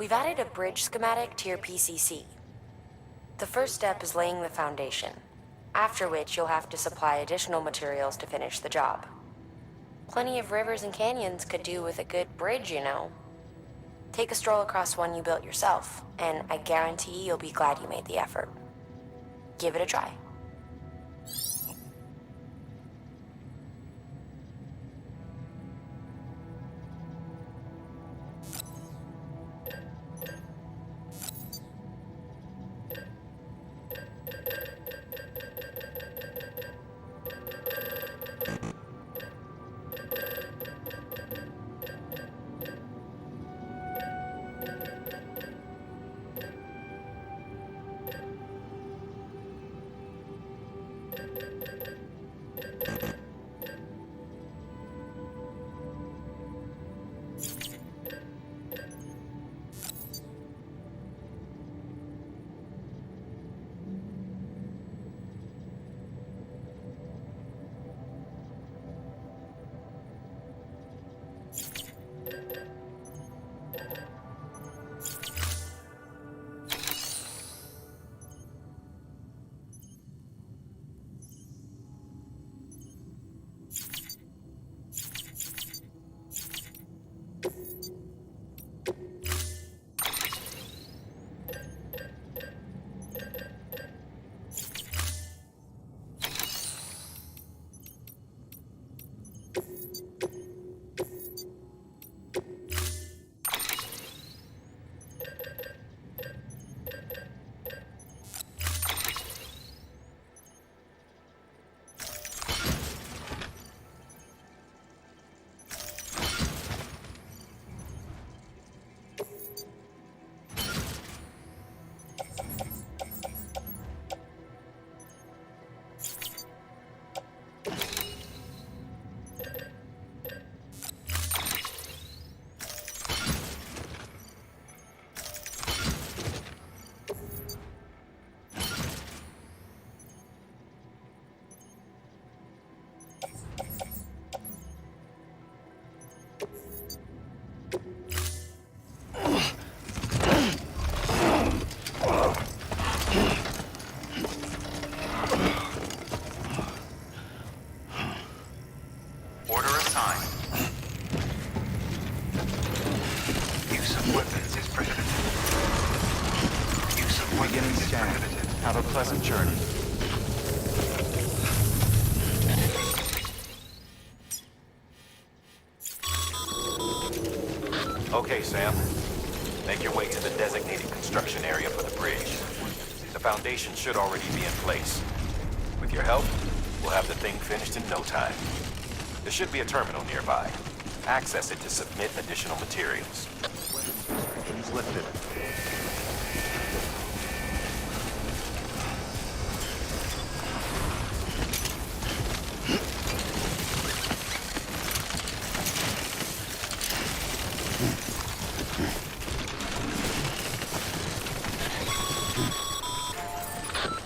We've added a bridge schematic to your PCC. The first step is laying the foundation, after which you'll have to supply additional materials to finish the job. Plenty of rivers and canyons could do with a good bridge, you know. Take a stroll across one you built yourself, and I guarantee you'll be glad you made the effort. Give it a try. Have a pleasant journey. Okay, Sam. Make your way to the designated construction area for the bridge. The foundation should already be in place. With your help, we'll have the thing finished in no time. There should be a terminal nearby. Access it to submit additional materials. Restrictions lifted.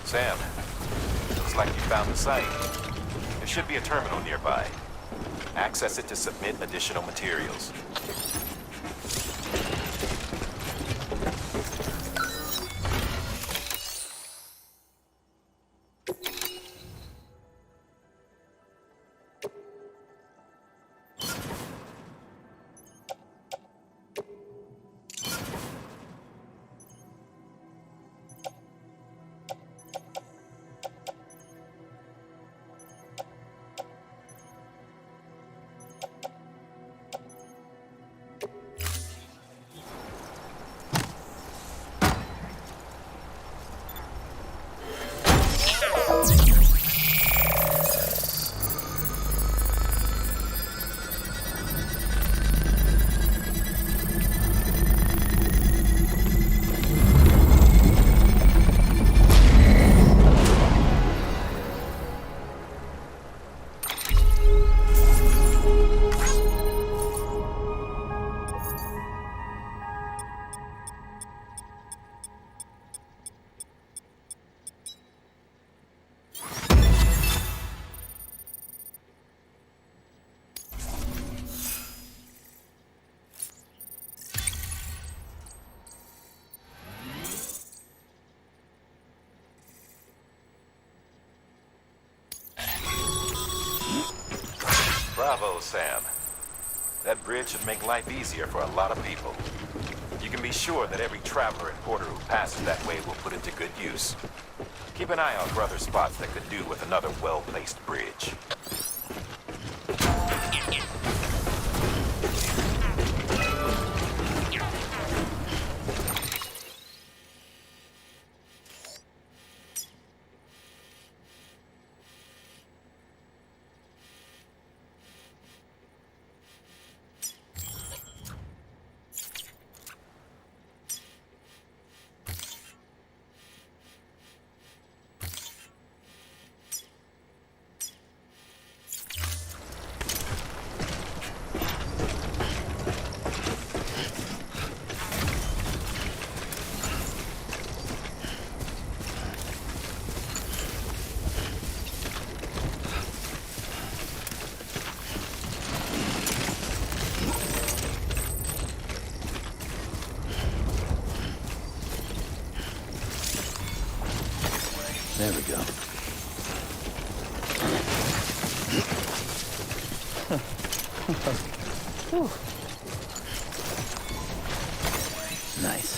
Sam, looks like you found the site. There should be a terminal nearby. Access it to submit additional materials. Bravo, Sam. That bridge should make life easier for a lot of people. You can be sure that every traveler and porter who passes that way will put it to good use. Keep an eye out for other spots that could do with another well-placed bridge. There we go. Nice.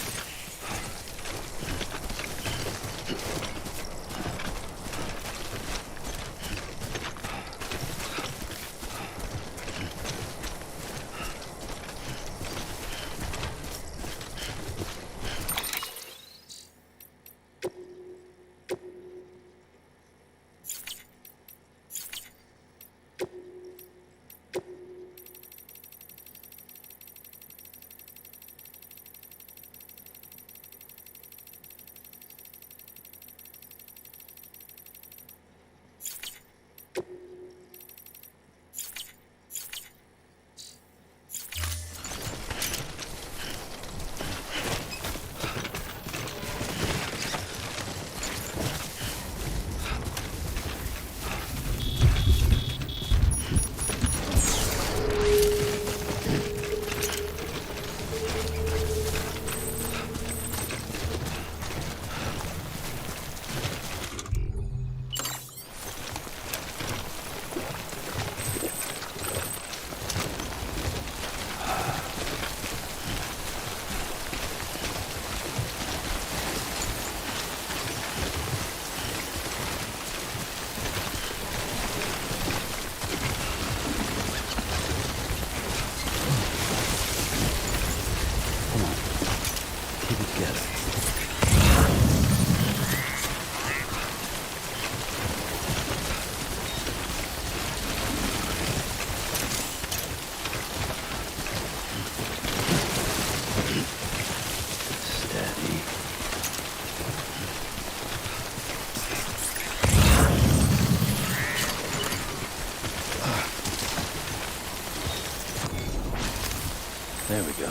There we go.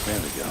There we go.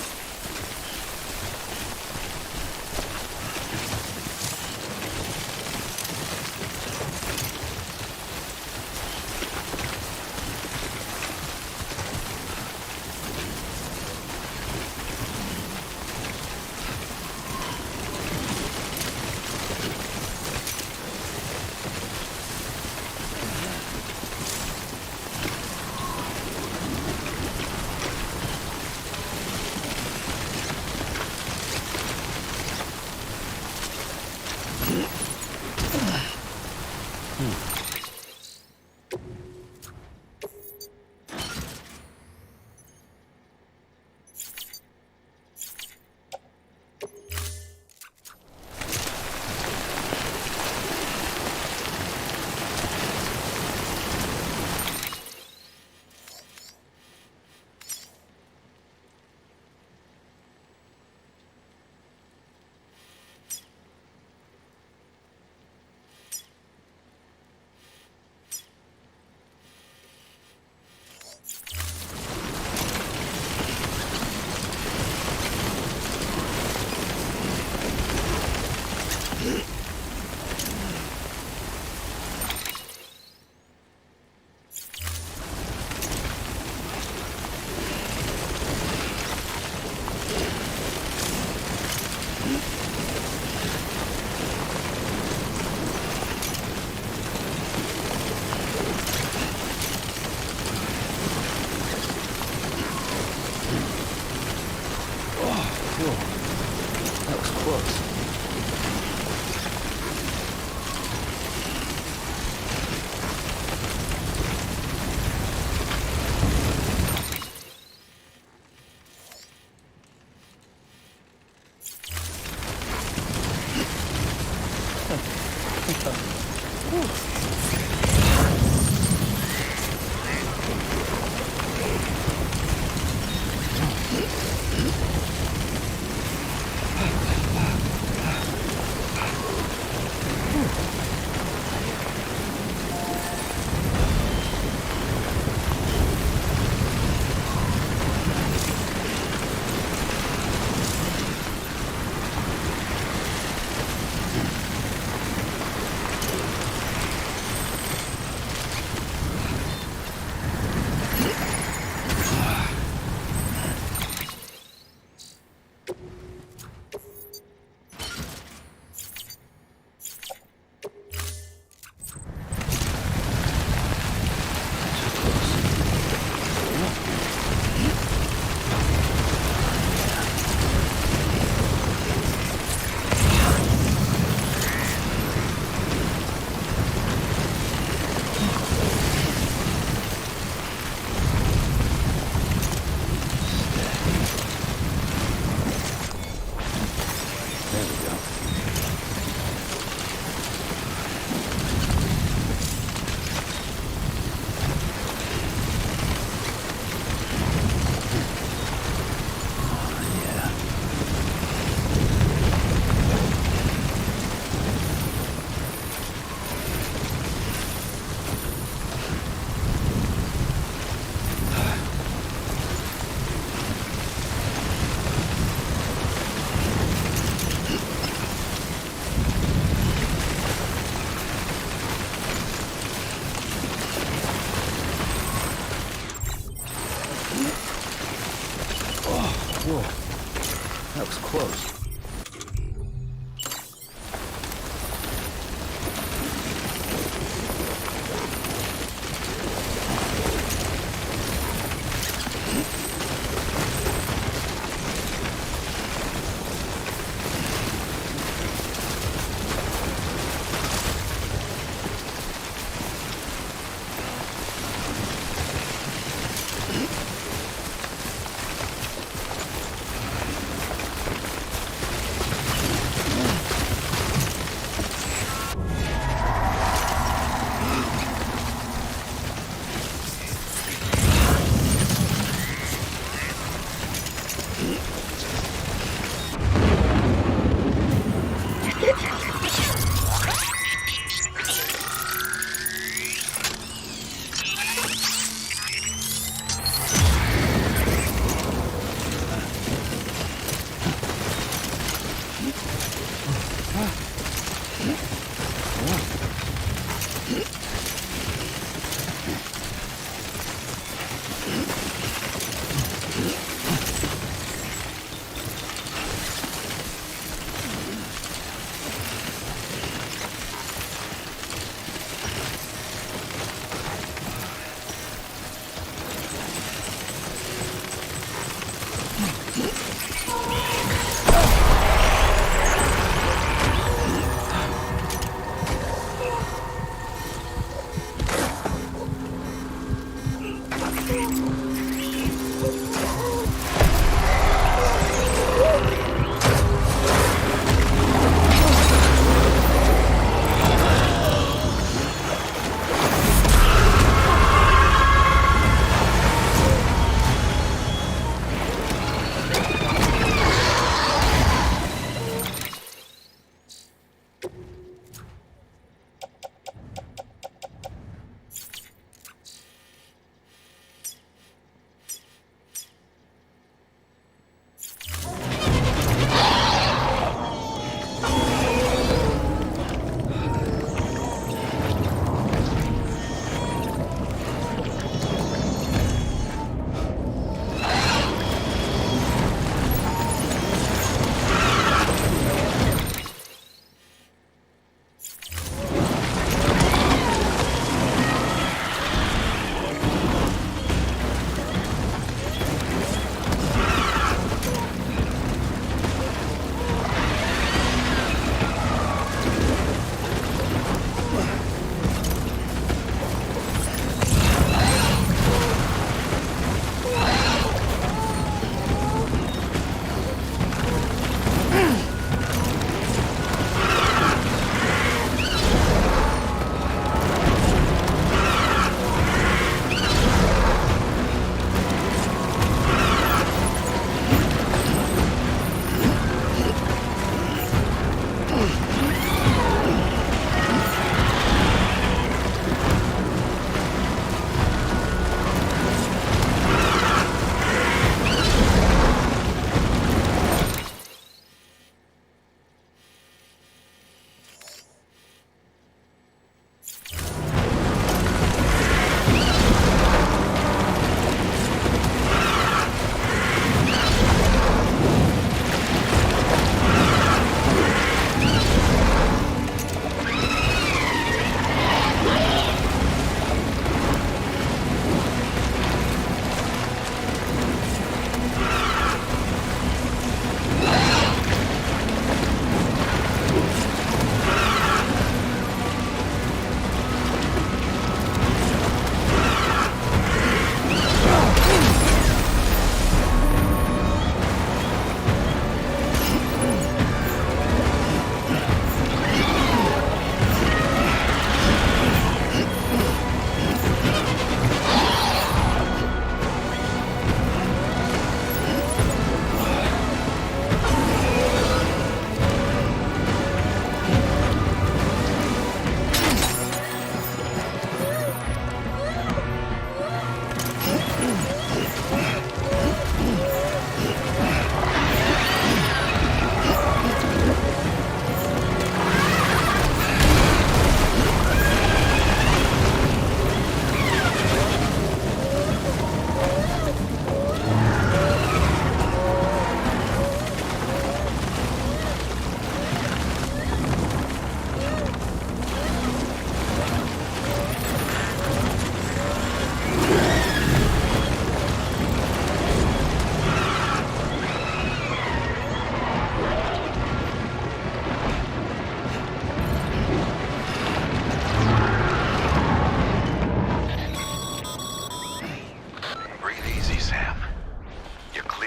looks close.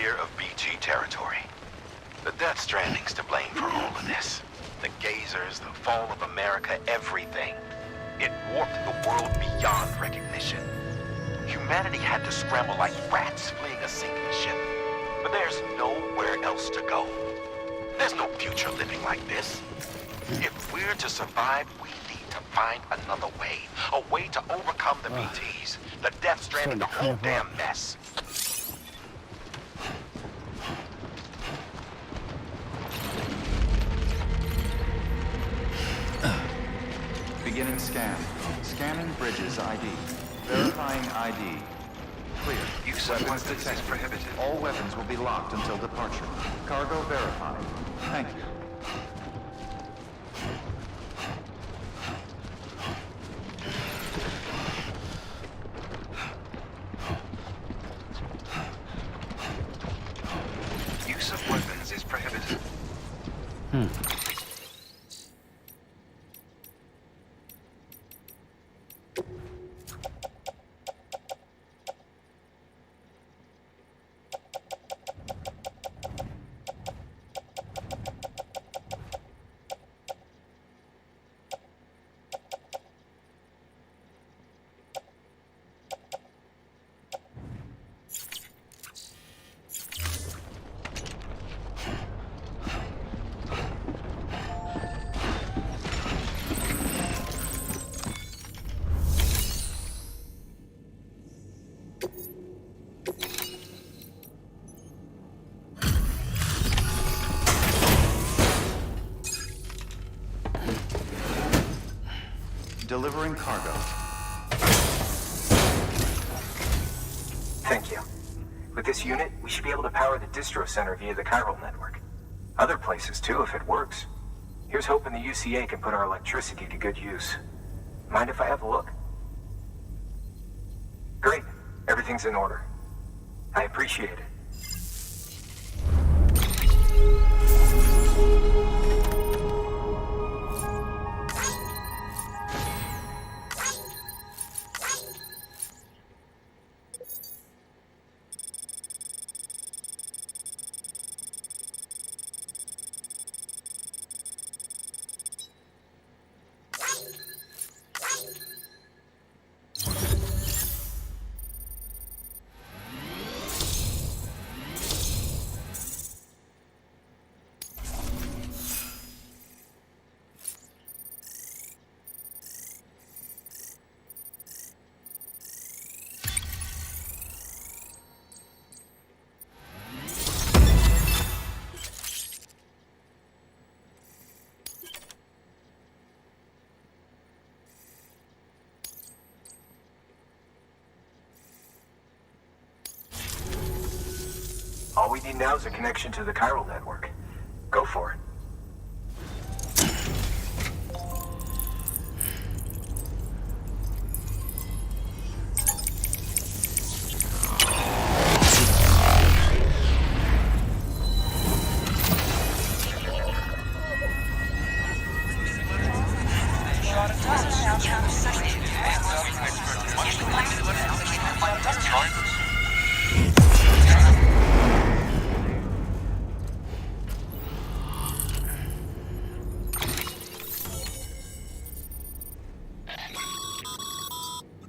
clear of BT territory. The Death Stranding's to blame for all of this. The gazers, the fall of America, everything. It warped the world beyond recognition. Humanity had to scramble like rats fleeing a sinking ship. But there's nowhere else to go. There's no future living like this. If we're to survive, we need to find another way. A way to overcome the BTs, the Death Stranding, the whole damn mess. Beginning scan. Scanning bridges ID. Verifying ID. Clear. Use of weapons is prohibited. All weapons will be locked until departure. Cargo verified. Thank you. Use of weapons is prohibited. Delivering cargo. Thank you. With this unit, we should be able to power the distro center via the chiral network. Other places too, if it works. Here's hoping the UCA can put our electricity to good use. Mind if I have a look? Great. Everything's in order. I appreciate it. All we need now is a connection to the chiral network. Go for it.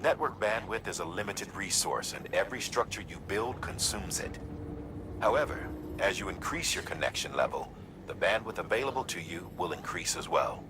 Network bandwidth is a limited resource, and every structure you build consumes it. However, as you increase your connection level, the bandwidth available to you will increase as well.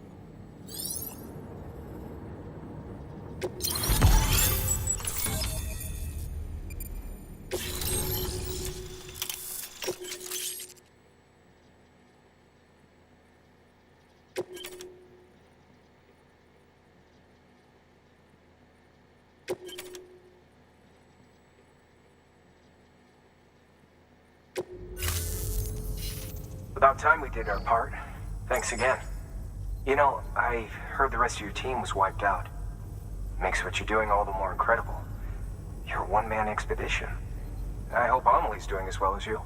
About time we did our part. Thanks again. You know, I heard the rest of your team was wiped out. Makes what you're doing all the more incredible. You're a one-man expedition. I hope Amelie's doing as well as you.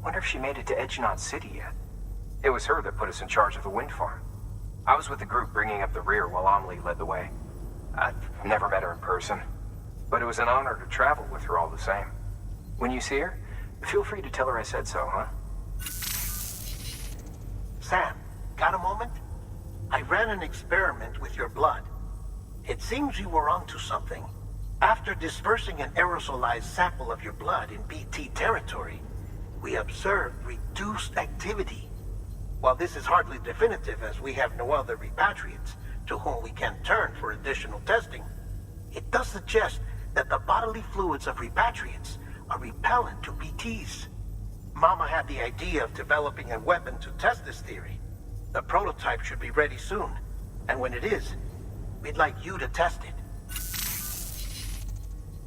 Wonder if she made it to Edgenot City yet. It was her that put us in charge of the wind farm. I was with the group bringing up the rear while Amelie led the way. I've never met her in person, but it was an honor to travel with her all the same. When you see her, Feel free to tell her I said so, huh? Sam, got a moment? I ran an experiment with your blood. It seems you were onto something. After dispersing an aerosolized sample of your blood in BT territory, we observed reduced activity. While this is hardly definitive as we have no other repatriates to whom we can turn for additional testing, it does suggest that the bodily fluids of repatriates are repellent to BTs. Mama had the idea of developing a weapon to test this theory. The prototype should be ready soon, and when it is, we'd like you to test it.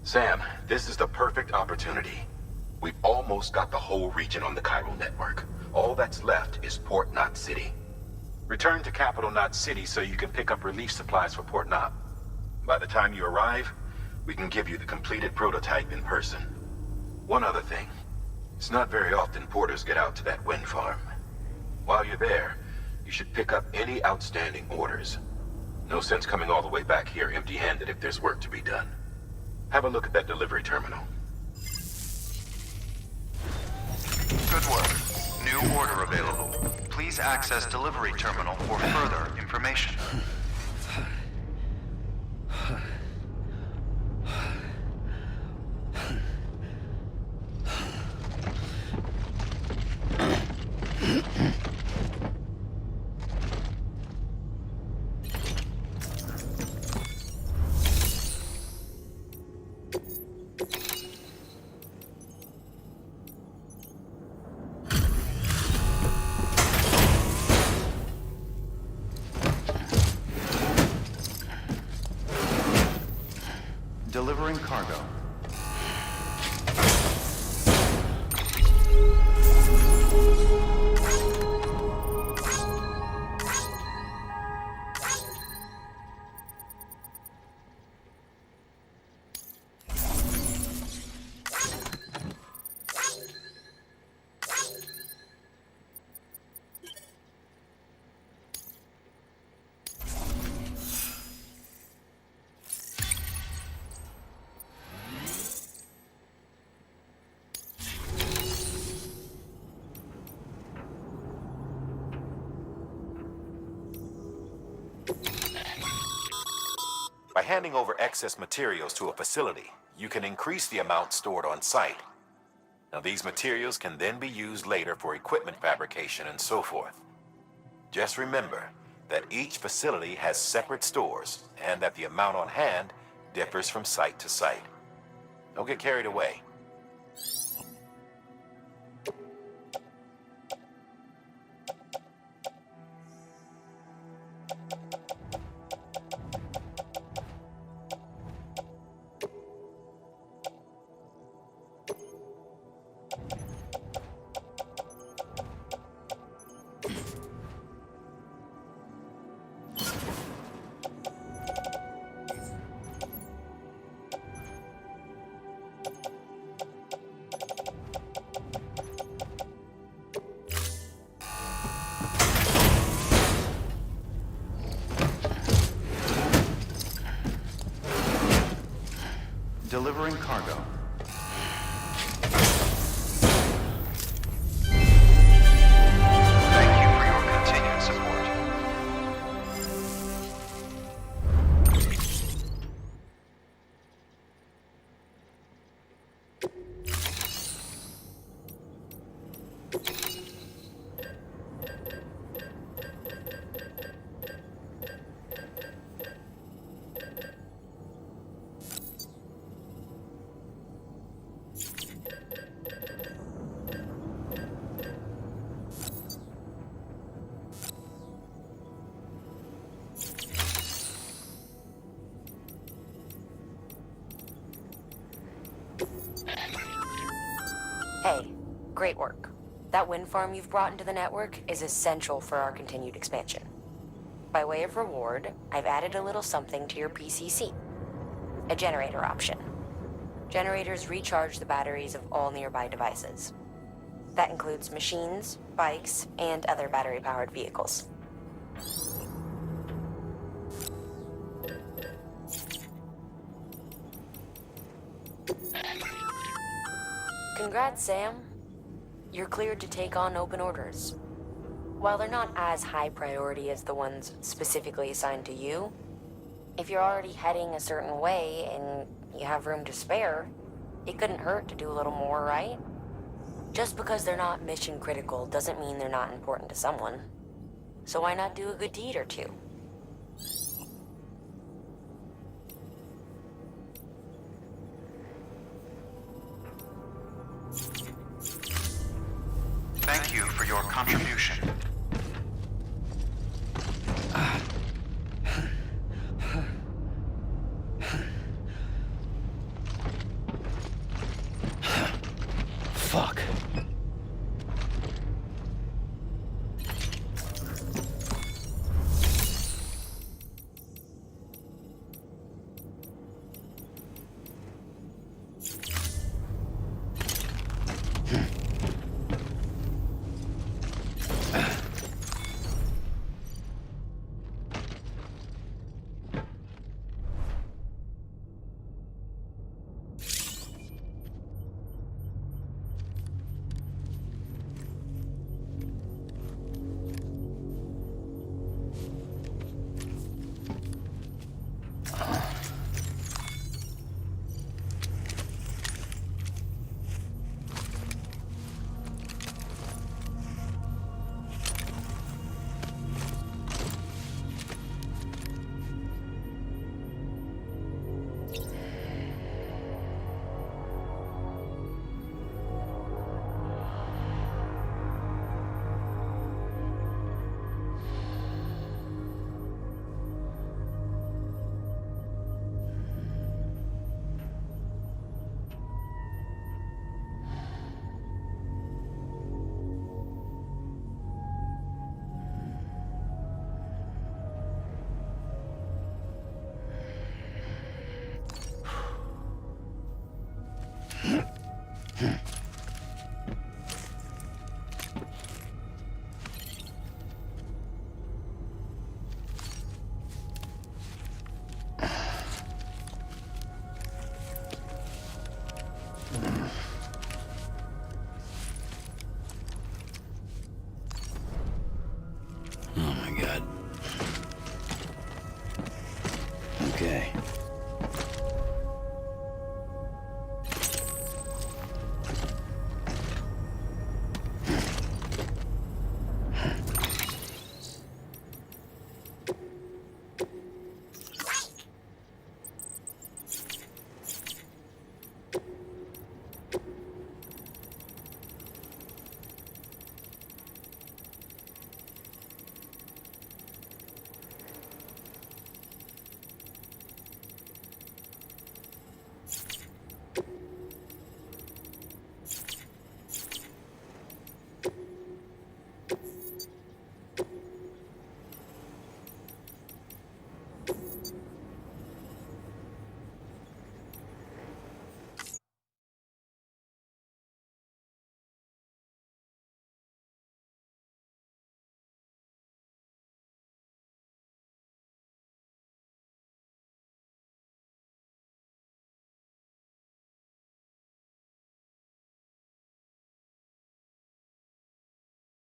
Sam, this is the perfect opportunity. We've almost got the whole region on the chiral network. All that's left is Port Knot City. Return to Capital Knot City so you can pick up relief supplies for Port Knot. By the time you arrive, we can give you the completed prototype in person. One other thing. It's not very often porters get out to that wind farm. While you're there, you should pick up any outstanding orders. No sense coming all the way back here empty-handed if there's work to be done. Have a look at that delivery terminal. Good work. New order available. Please access delivery terminal for further information. Delivering cargo. By handing over excess materials to a facility, you can increase the amount stored on site. Now, these materials can then be used later for equipment fabrication and so forth. Just remember that each facility has separate stores and that the amount on hand differs from site to site. Don't get carried away. Delivering cargo. Thank you for your continued support. Hey, great work. That wind farm you've brought into the network is essential for our continued expansion. By way of reward, I've added a little something to your PCC. A generator option. Generators recharge the batteries of all nearby devices. That includes machines, bikes, and other battery-powered vehicles. Congrats, Sam. you're cleared to take on open orders. While they're not as high priority as the ones specifically assigned to you, if you're already heading a certain way and you have room to spare, it couldn't hurt to do a little more, right? Just because they're not mission critical doesn't mean they're not important to someone. So why not do a good deed or two? Thank you for your contribution. Fuck.